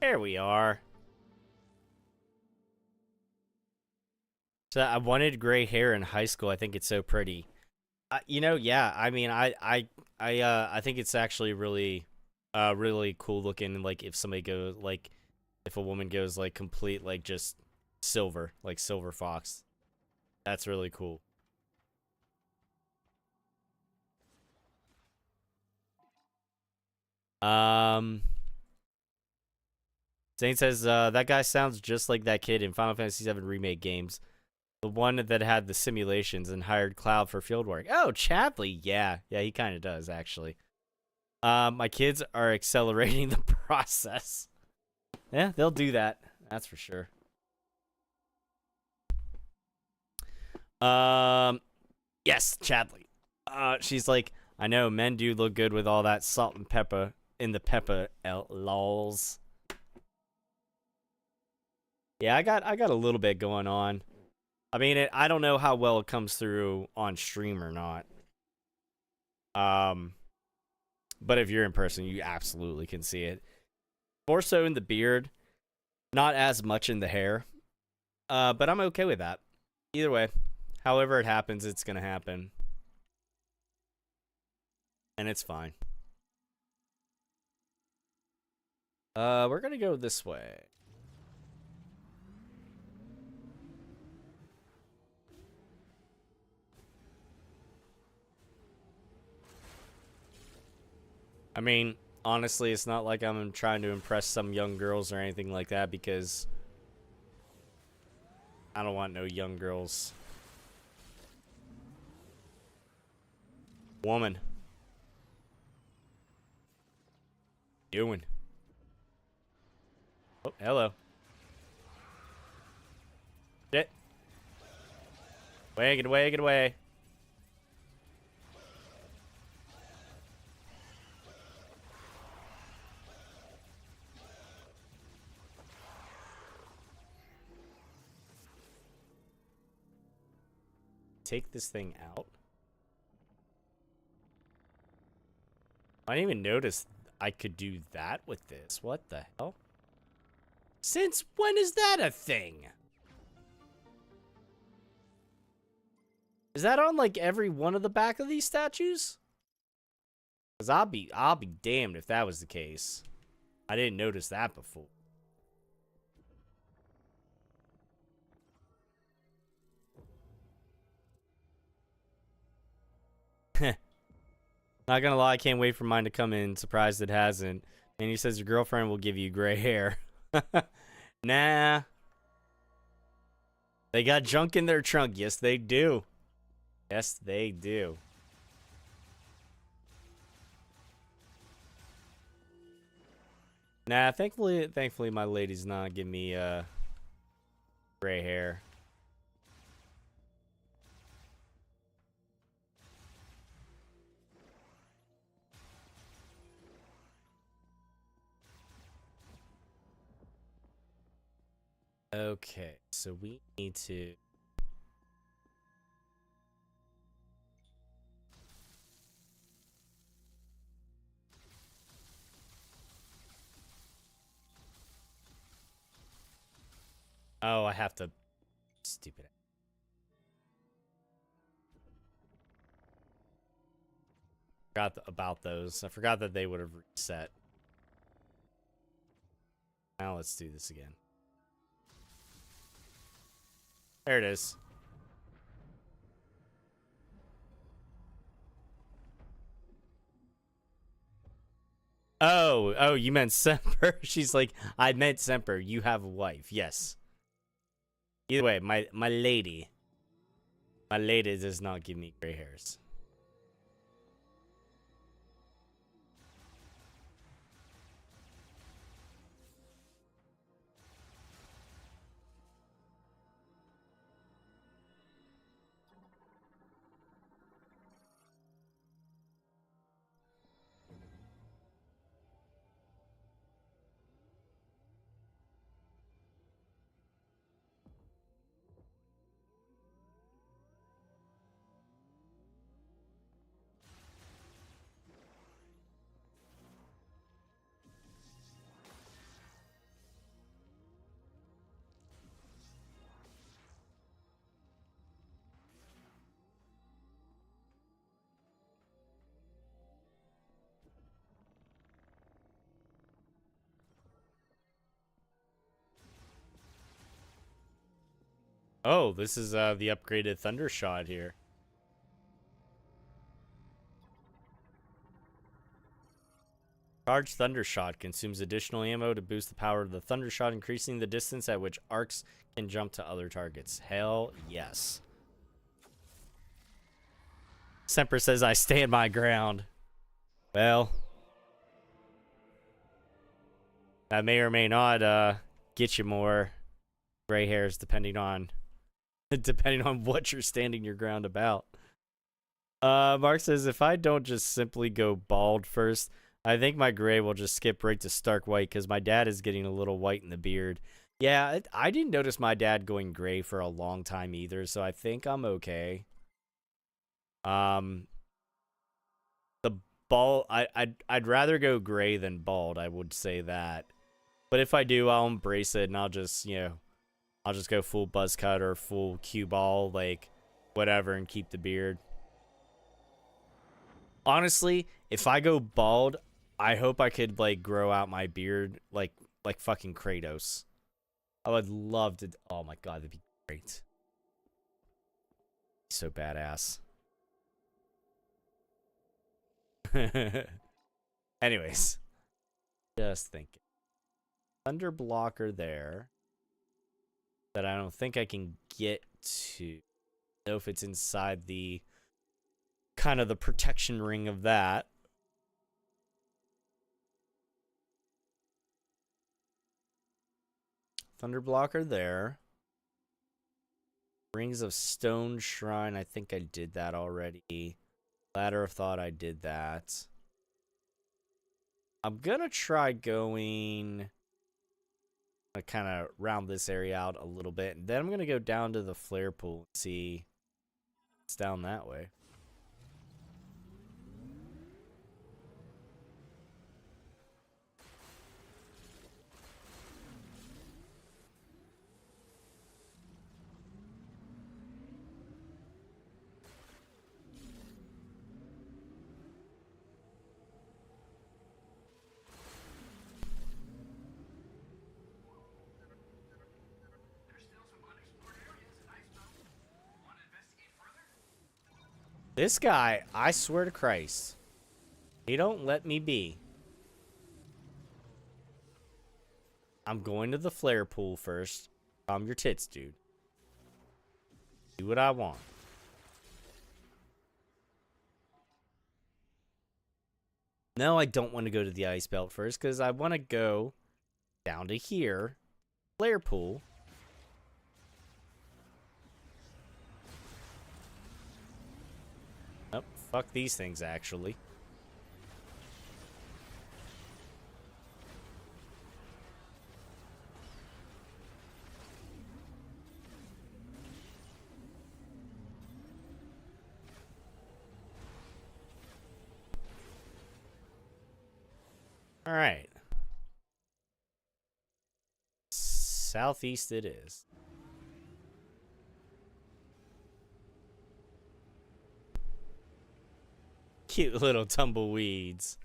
There we are. So I wanted gray hair in high school. I think it's so pretty. Yeah. I mean, I think it's actually really, really cool looking. Like if somebody goes, like, if a woman goes like complete, like just silver, like silver fox. That's really cool. Um, Zane says that guy sounds just like that kid in Final Fantasy VII Remake games. The one that had the simulations and hired Cloud for field work. Oh, Chadley. Yeah, he kind of does, actually. My kids are accelerating the process. Yeah, they'll do that. That's for sure. Yes, Chadley. She's like, I know men do look good with all that salt and pepper in the pepper lols. Yeah, I got a little bit going on. I mean, I don't know how well it comes through on stream or not. But if you're in person, you absolutely can see it. More so in the beard, not as much in the hair. But I'm okay with that. Either way, however it happens, it's gonna happen. And it's fine. We're gonna go this way. I mean, honestly, it's not like I'm trying to impress some young girls or anything like that, because I don't want no young girls. Woman. Doing. Oh, hello. Shit. Get away, get away. Take this thing out. I didn't even notice I could do that with this. What the hell? Since when is that a thing? Is that on like every one of the back of these statues? Cause I'll be damned if that was the case. I didn't notice that before. Not gonna lie, I can't wait for mine to come in. Surprised it hasn't. And he says your girlfriend will give you gray hair. Nah. They got junk in their trunk. Yes, they do. Yes, they do. Nah, thankfully my lady's not giving me gray hair. Okay, so we need to... Oh, I have to... Stupid. Forgot about those. I forgot that they would have reset. Now let's do this again. There it is. Oh, you meant Semper. She's like, I meant Semper. You have a wife. Yes. Either way, my lady. My lady does not give me gray hairs. Oh, this is the upgraded Thunder Shot here. Charged Thunder Shot consumes additional ammo to boost the power of the Thunder Shot, increasing the distance at which arcs can jump to other targets. Hell yes. Semper says I stand my ground. Well, that may or may not get you more gray hairs depending on what you're standing your ground about. Mark says, if I don't just simply go bald first, I think my gray will just skip right to stark white because my dad is getting a little white in the beard. Yeah, I didn't notice my dad going gray for a long time either, so I think I'm okay. The bald, I'd rather go gray than bald, I would say that. But if I do, I'll embrace it and I'll just, I'll just go full buzz cut or full cue ball, like whatever, and keep the beard. Honestly, if I go bald, I hope I could like grow out my beard like fucking Kratos. I would love to. Oh my god, that'd be great. So badass. Anyways, just thinking. Thunder blocker there that I don't think I can get to. Know if it's inside the kind of the protection ring of that. Thunder blocker there. Rings of Stone Shrine. I think I did that already. Ladder of Thought. I did that. I'm gonna try going. Kind of round this area out a little bit, and then I'm gonna go down to the flare pool and see it's down that way. This guy, I swear to Christ, he don't let me be. I'm going to the flare pool first. Calm your tits, dude. Do what I want. No, I don't want to go to the ice belt first because I want to go down to here. Flare pool. Oh, fuck these things, actually. All right. Southeast it is. Cute little tumbleweeds.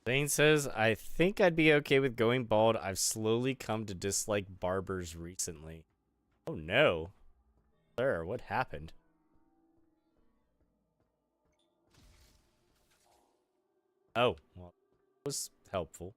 Zane says, I think I'd be okay with going bald. I've slowly come to dislike barbers recently. Oh no. Sir, what happened? Oh, well, that was helpful.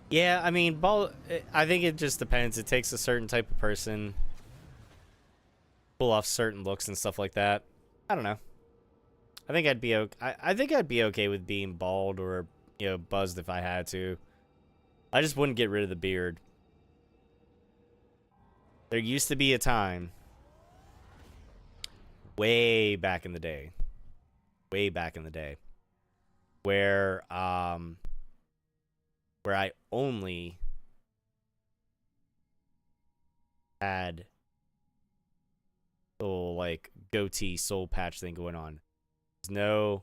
Yeah, I mean, bald. I think it just depends. It takes a certain type of person pull off certain looks and stuff like that. I don't know. I think I'd be okay. I think I'd be okay with being bald or buzzed if I had to. I just wouldn't get rid of the beard. There used to be a time, way back in the day, where where I only had little like goatee soul patch thing going on. There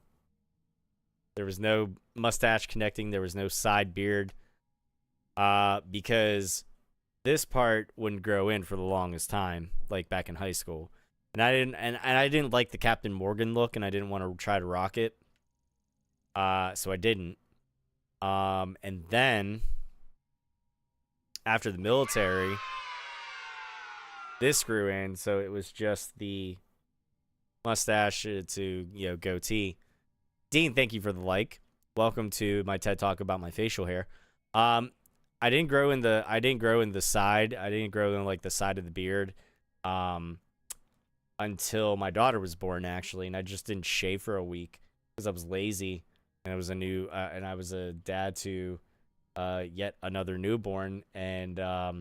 was no mustache connecting. There was no side beard. Because this part wouldn't grow in for the longest time, like back in high school, and I didn't like the Captain Morgan look, and I didn't want to try to rock it. So I didn't. And then after the military, this grew in, so it was just the mustache to goatee. Dean, thank you for the like. Welcome to my TED Talk about my facial hair. I didn't grow in the side. I didn't grow in like the side of the beard until my daughter was born, actually, and I just didn't shave for a week because I was lazy, and I was a dad to yet another newborn, and I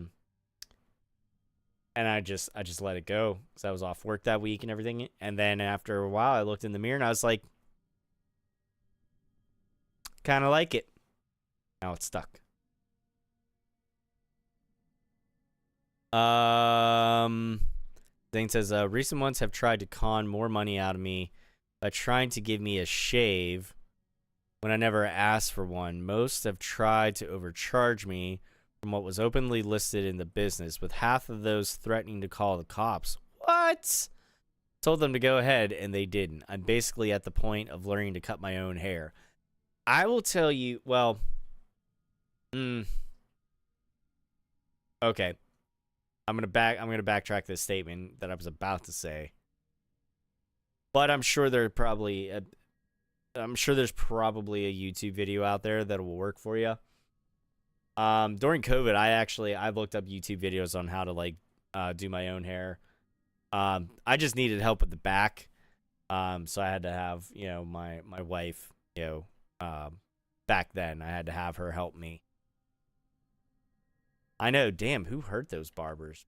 just let it go because I was off work that week and everything. And then after a while, I looked in the mirror and I was like, kind of like it. Now it's stuck. Zane says, recent ones have tried to con more money out of me by trying to give me a shave when I never asked for one. Most have tried to overcharge me from what was openly listed in the business, with half of those threatening to call the cops. What? Told them to go ahead, and they didn't. I'm basically at the point of learning to cut my own hair. I will tell you, well, okay. I'm gonna backtrack this statement that I was about to say, but I'm sure there's probably a YouTube video out there that will work for you. During COVID, I looked up YouTube videos on how to do my own hair. I just needed help with the back, so I had to have my wife back then I had to have her help me. I know, damn, who hurt those barbers?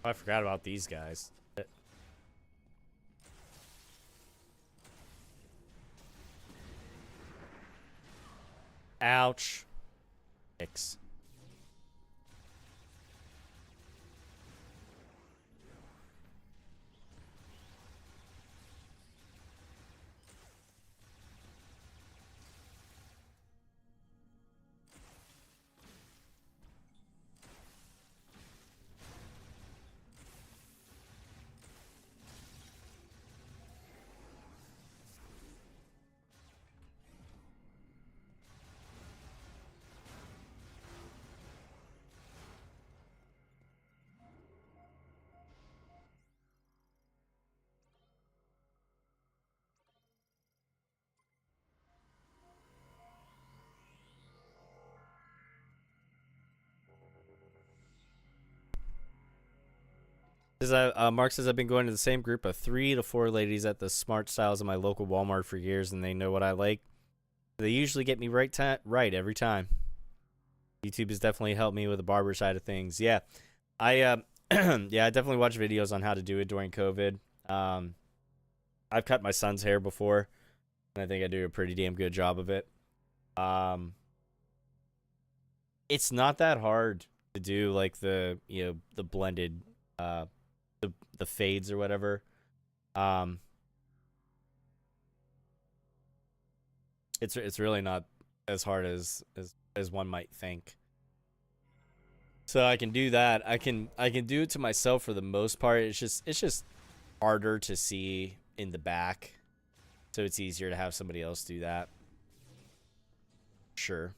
I forgot about these guys. Ouch. X. Mark says I've been going to the same group of 3 to 4 ladies at the Smart Styles in my local Walmart for years, and they know what I like. They usually get me right every time. YouTube has definitely helped me with the barber side of things. Yeah, I yeah, I definitely watch videos on how to do it during COVID. I've cut my son's hair before, and I think I do a pretty damn good job of it. It's not that hard to do, like the the blended the fades or whatever. It's really not as hard as one might think. So I can do that. I can do it to myself for the most part. It's just harder to see in the back. So it's easier to have somebody else do that. Sure.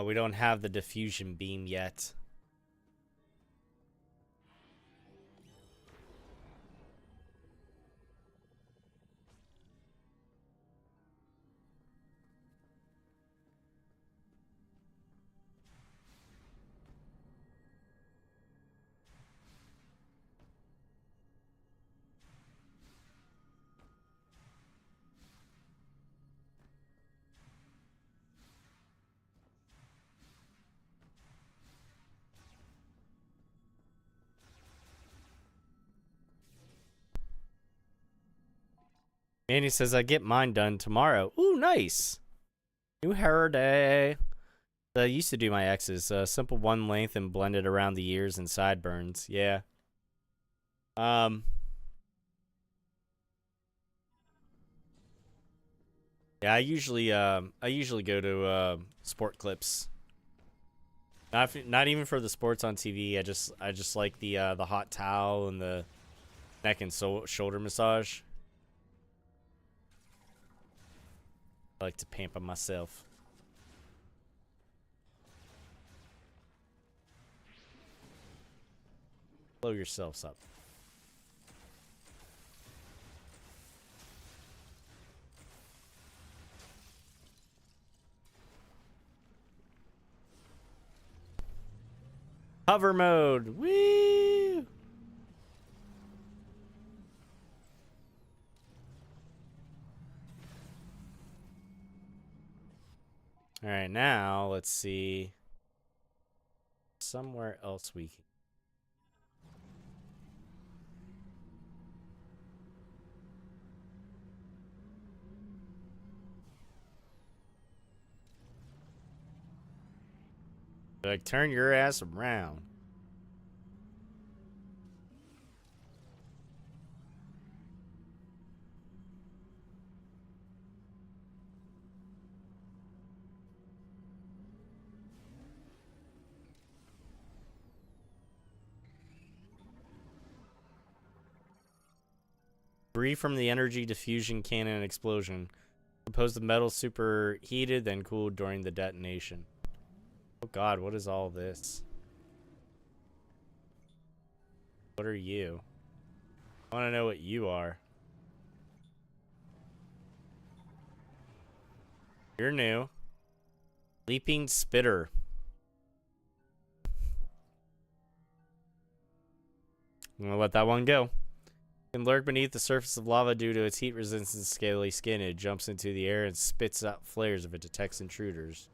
We don't have the diffusion beam yet. Andy says I get mine done tomorrow. Ooh, nice. New hair day. I used to do my X's. Simple one length and blended around the ears and sideburns. Yeah. Um. Yeah, I usually go to Sport Clips. Not even for the sports on TV. I just like the hot towel and the neck and shoulder massage. I like to pamper myself. Blow yourselves up. Hover mode. Woo! All right, now let's see. Somewhere else we can. Like, turn your ass around. Free from the energy diffusion cannon explosion. Composed of metal superheated, then cooled during the detonation. Oh God, what is all this? What are you? I want to know what you are. You're new. Leaping Spitter. I'm gonna let that one go. It can lurk beneath the surface of lava due to its heat-resistant scaly skin. It jumps into the air and spits out flares if it detects intruders.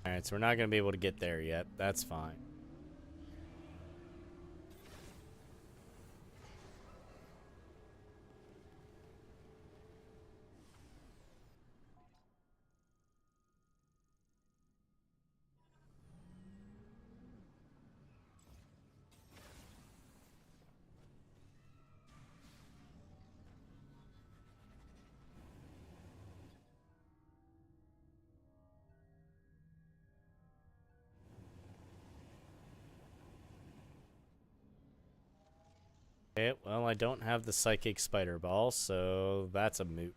Alright, so we're not gonna be able to get there yet. That's fine. Okay, well, I don't have the Psychic Spider Ball, so that's a moot.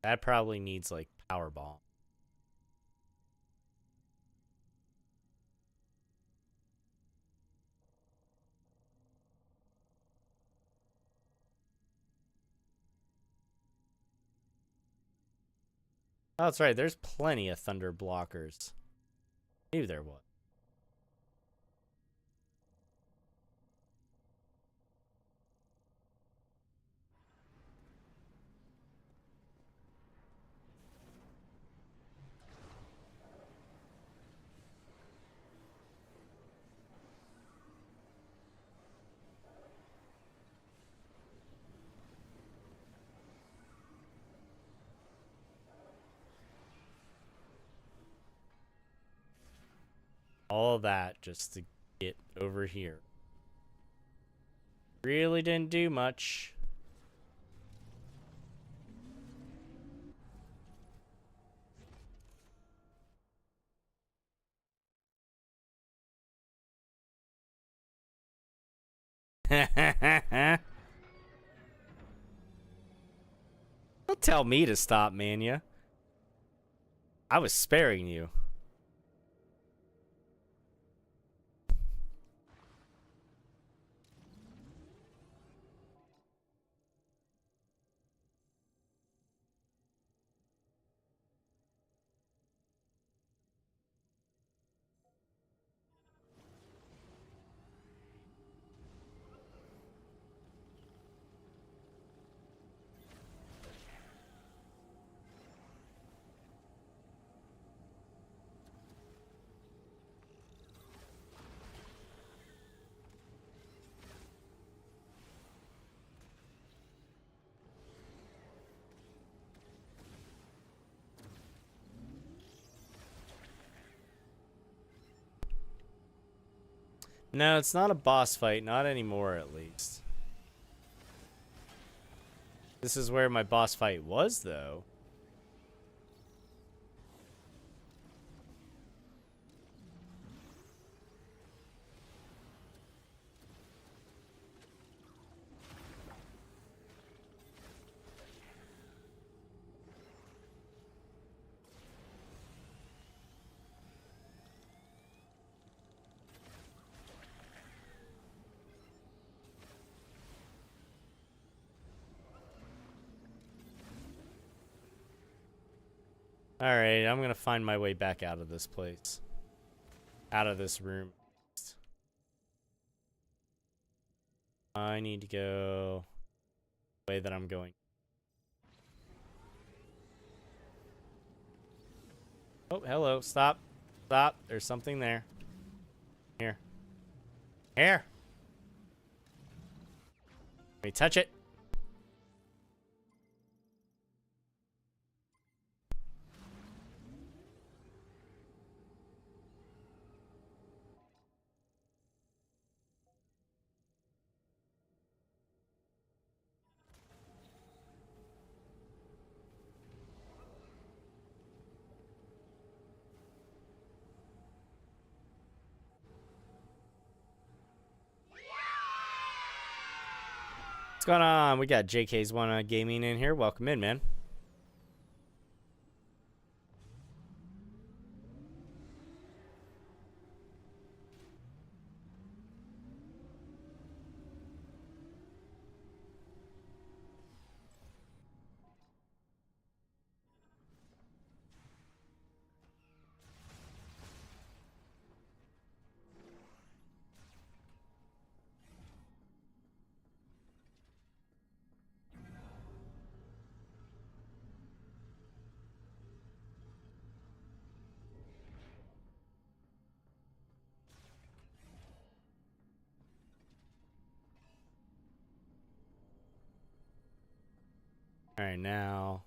That probably needs, like, Power Bomb. Oh, that's right. There's plenty of Thunder blockers. I knew there was. All that just to get over here. Really didn't do much. Don't tell me to stop, Mania. I was sparing you. No, it's not a boss fight. Not anymore, at least. This is where my boss fight was, though. Alright, I'm gonna find my way back out of this place. Out of this room. I need to go the way that I'm going. Oh, hello. Stop. Stop. There's something there. Here. Here. Let me touch it. What's going on? We got JK's One Gaming in here. Welcome in, man. All right, now.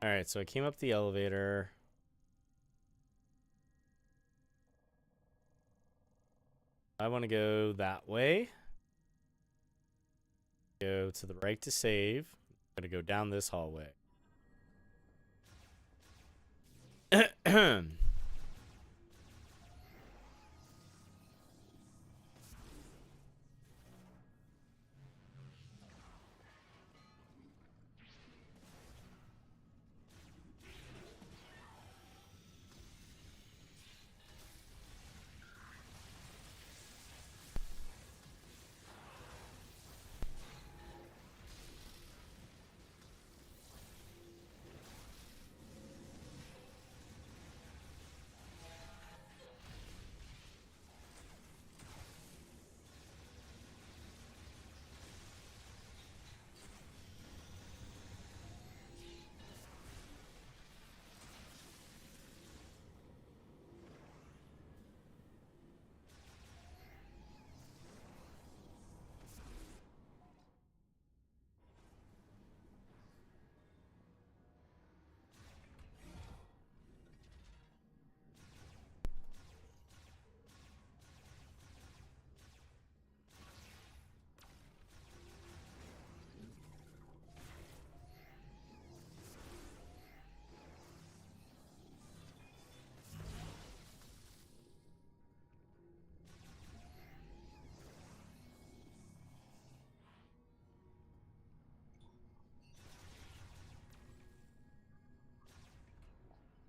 All right, so I came up the elevator. I want to go that way. Go to the right to save. I'm going to go down this hallway.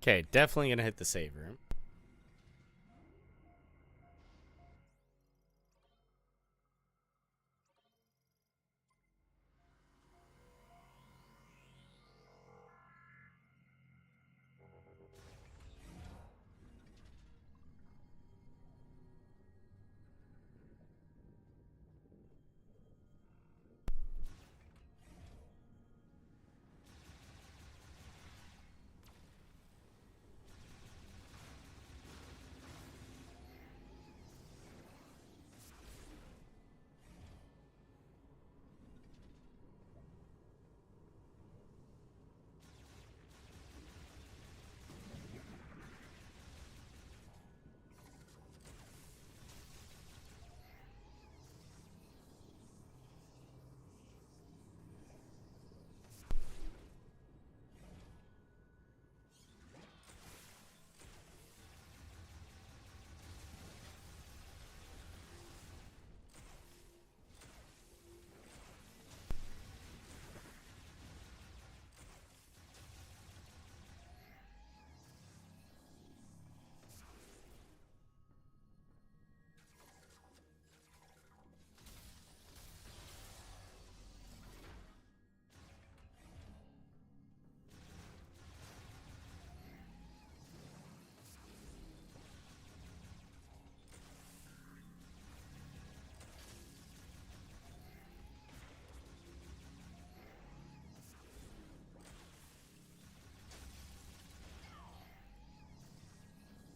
Okay, definitely going to hit the save room.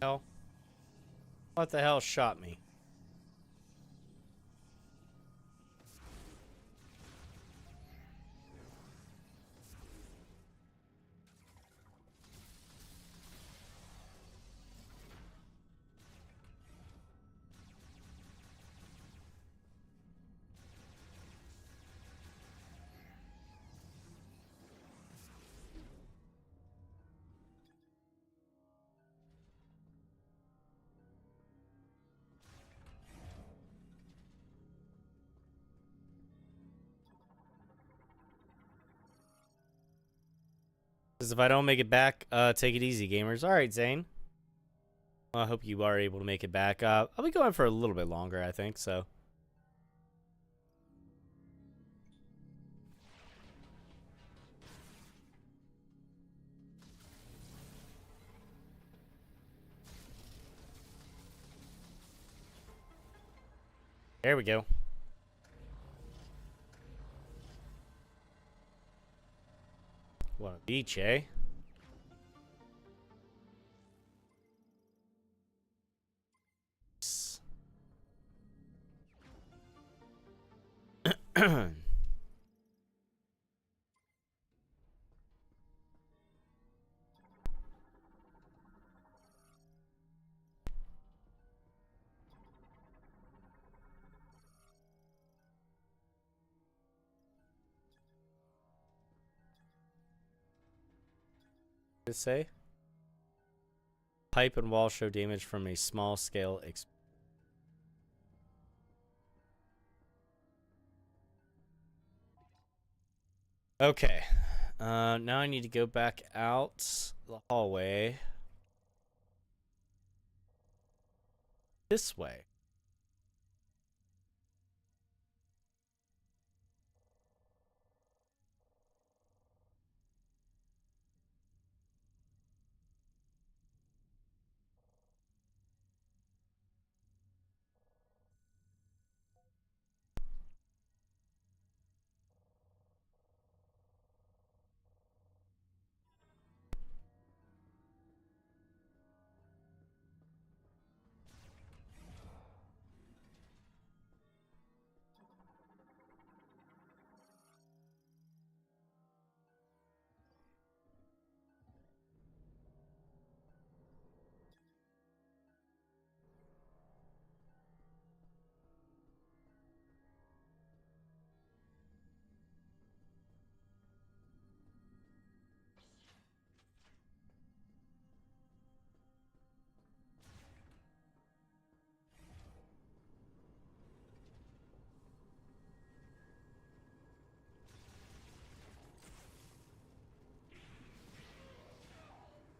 Hell? What the hell shot me? Because if I don't make it back, take it easy, gamers. All right, Zane. Well, I hope you are able to make it back. I'll be going for a little bit longer, I think, so. There we go. What a beach, eh? What did it say? Pipe and wall show damage from a small scale Okay. Now I need to go back out the hallway. This way.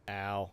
Ow.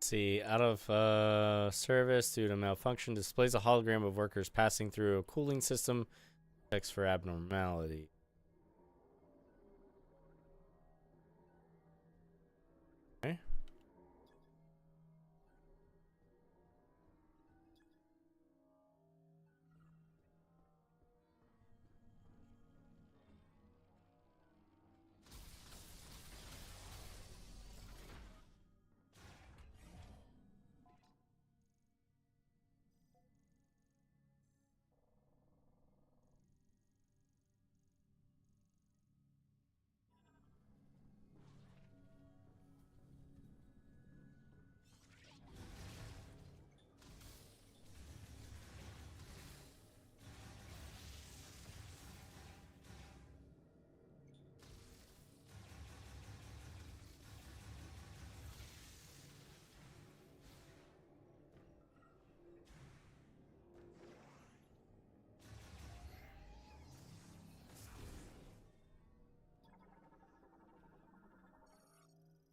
See, out of service due to malfunction, displays a hologram of workers passing through a cooling system. Checks for abnormality.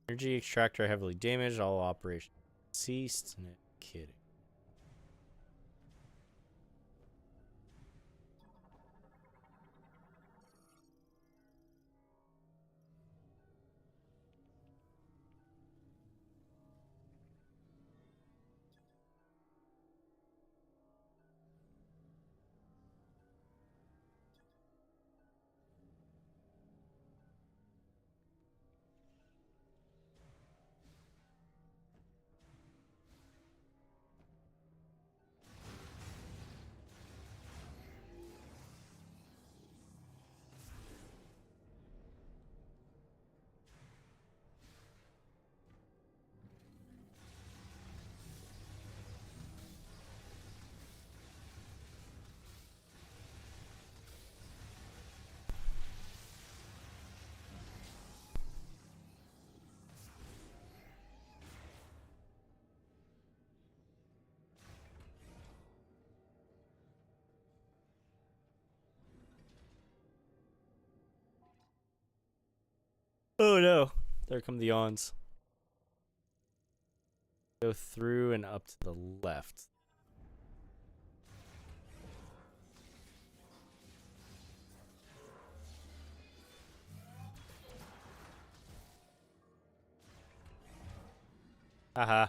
Energy extractor heavily damaged. All operations ceased. No kidding. Oh no. There come the yawns. Go through and up to the left. Haha.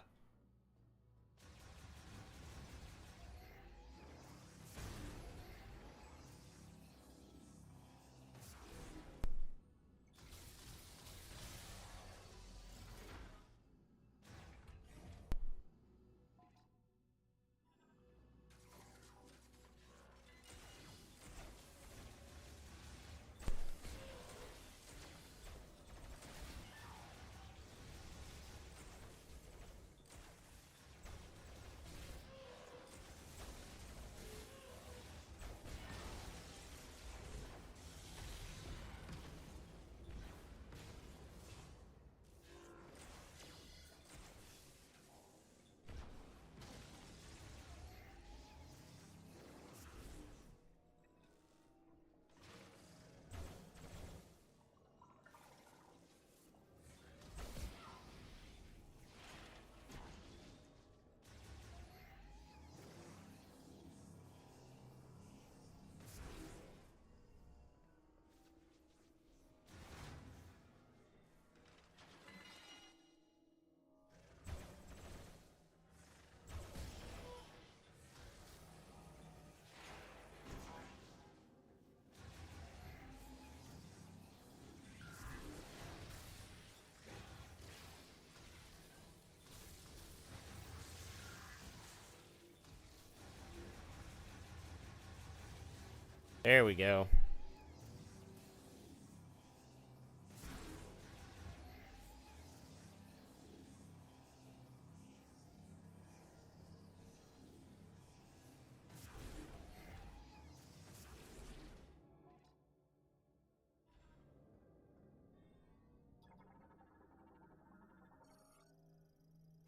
There we go.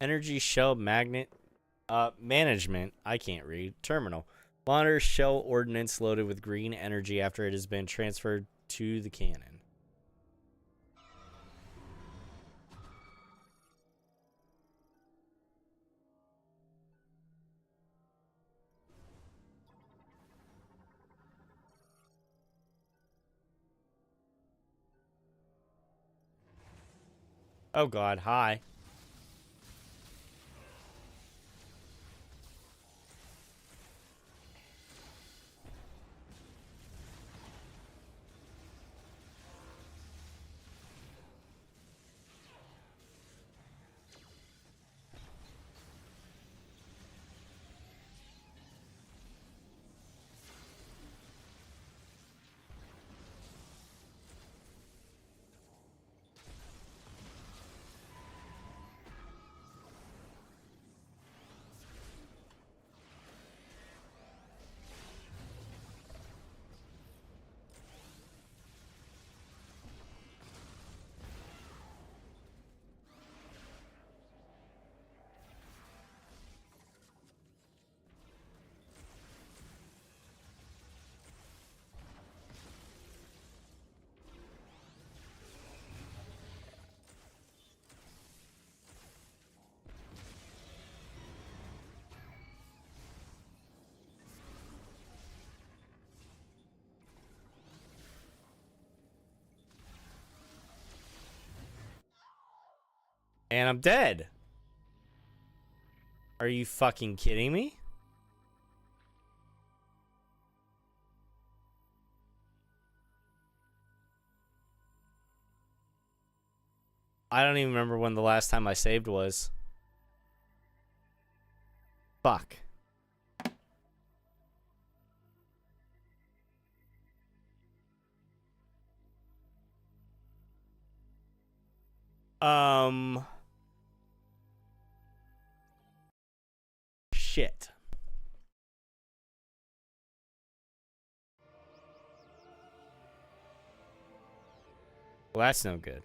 Energy shell magnet management. I can't read. Terminal. Monitor shell ordnance loaded with green energy after it has been transferred to the cannon. Oh god, hi. And I'm dead. Are you fucking kidding me? I don't even remember when the last time I saved was. Fuck. Shit. Well, that's no good.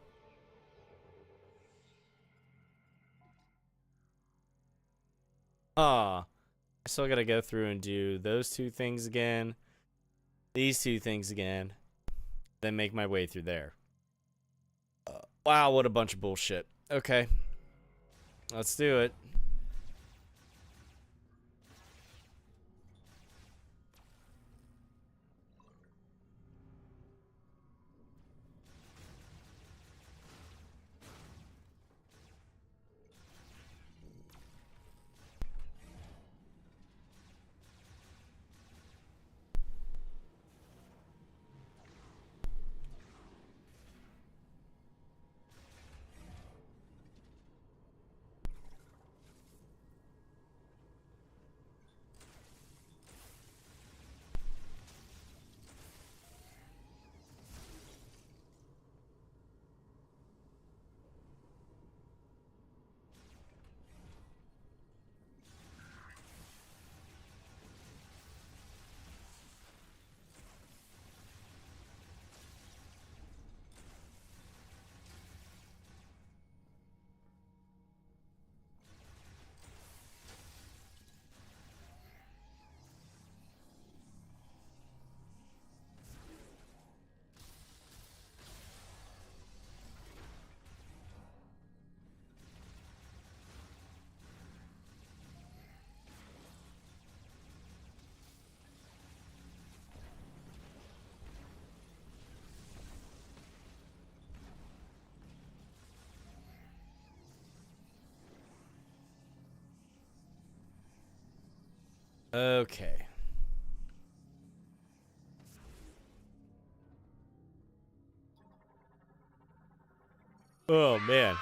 I still gotta go through and do those two things again, these two things again, then make my way through there. Wow, what a bunch of bullshit. Okay. Let's do it. Okay. Oh, man.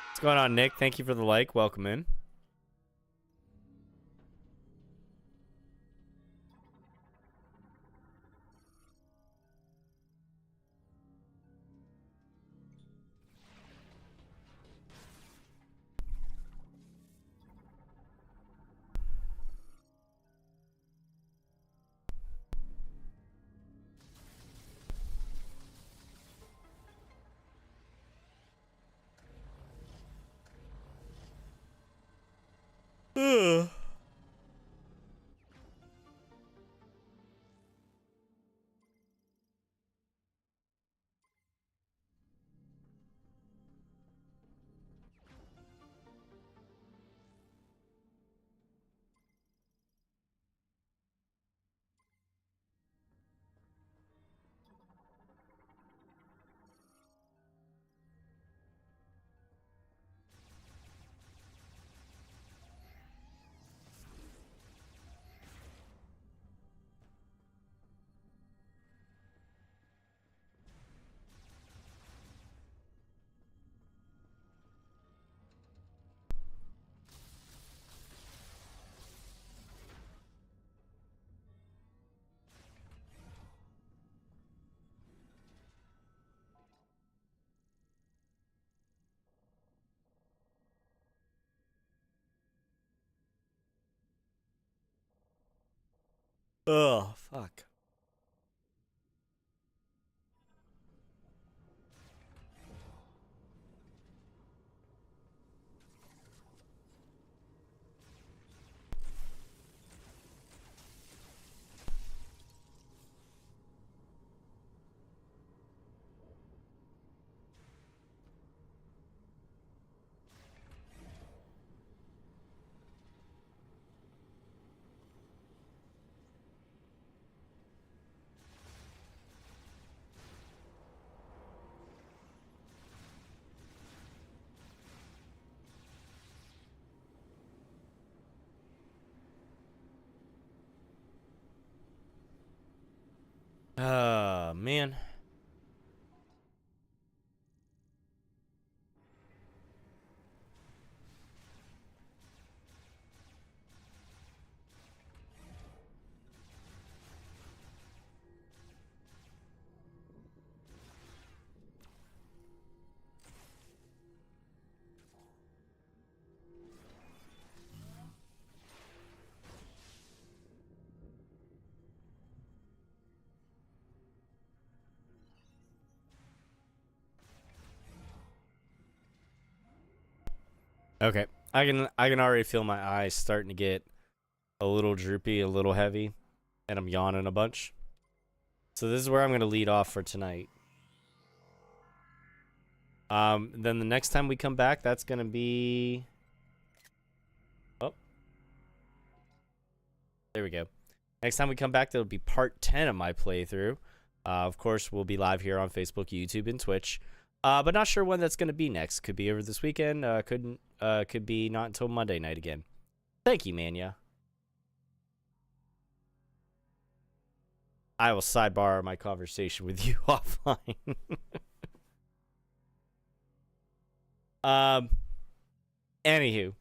What's going on, Nick? Thank you for the like. Welcome in. Ugh. Oh, fuck. Man. Okay. I can already feel my eyes starting to get a little droopy, a little heavy, and I'm yawning a bunch. So this is where I'm going to lead off for tonight. Then the next time we come back, that's going to be... Oh. There we go. Next time we come back, that'll be part 10 of my playthrough. Of course, we'll be live here on Facebook, YouTube, and Twitch. But not sure when that's going to be next. Could be over this weekend. Could be not until Monday night again. Thank you, Mania. I will sidebar my conversation with you offline. Anywho.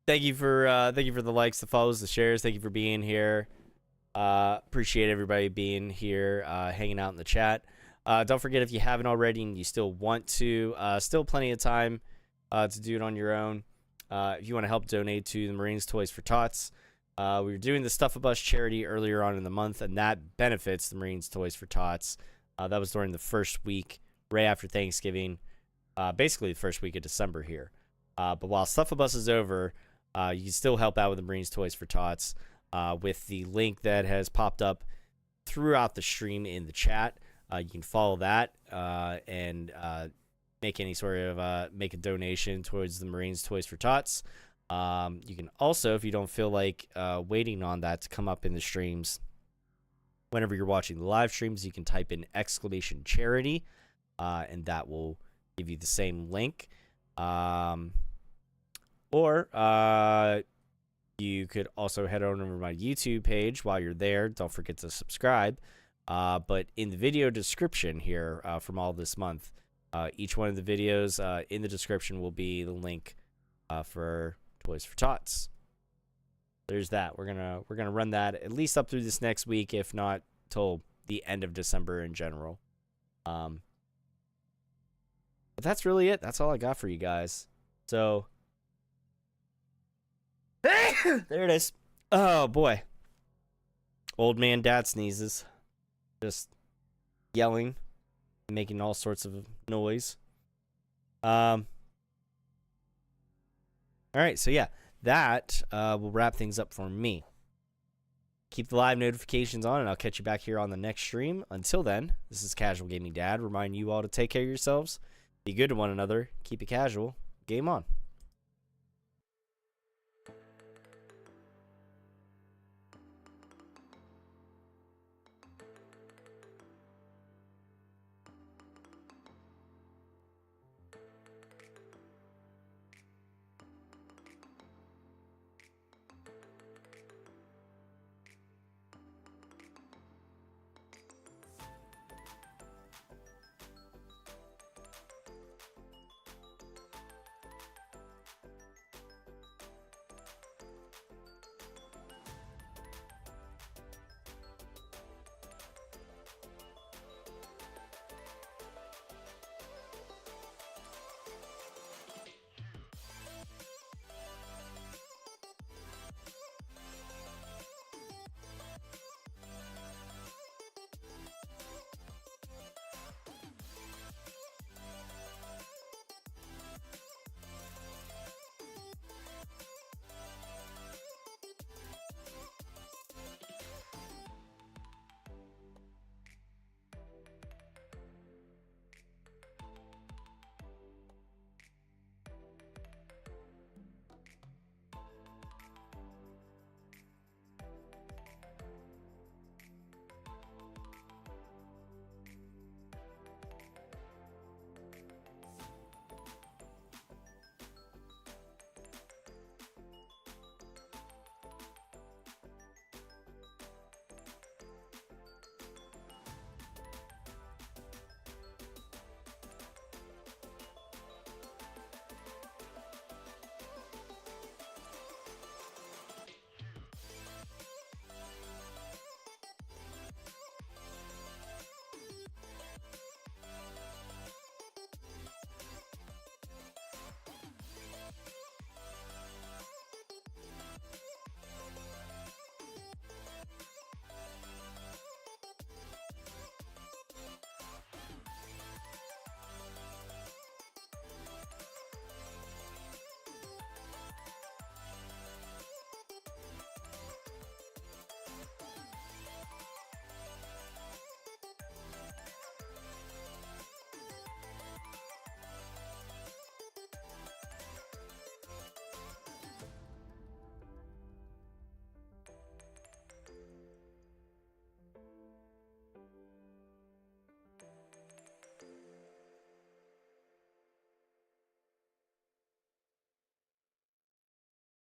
Thank you for the likes, the follows, the shares. Thank you for being here. Appreciate everybody being here, hanging out in the chat. Don't forget, if you haven't already and you still want to, still plenty of time to do it on your own. If you want to help donate to the Marines Toys for Tots, we were doing the Stuff a Bus charity earlier on in the month, and that benefits the Marines Toys for Tots. That was during the first week, right after Thanksgiving, basically the first week of December here. But while Stuff a Bus is over, you can still help out with the Marines Toys for Tots with the link that has popped up throughout the stream in the chat. You can follow that and make any sort of make a donation towards the Marines Toys for Tots. You can also, if you don't feel like waiting on that to come up in the streams, whenever you're watching the live streams, you can type in !charity, and that will give you the same link. Or you could also head on over to my YouTube page while you're there. Don't forget to subscribe. But in the video description here from all this month, each one of the videos in the description will be the link for Toys for Tots. There's that. We're gonna run that at least up through this next week, if not till the end of December in general. But that's really it. That's all I got for you guys. So there it is. Oh boy. Old man dad sneezes. Just yelling, making all sorts of noise. All right, so yeah, that will wrap things up for me. Keep the live notifications on, and I'll catch you back here on the next stream. Until then, this is Casual Gaming Dad, reminding you all to take care of yourselves, be good to one another, keep it casual, game on.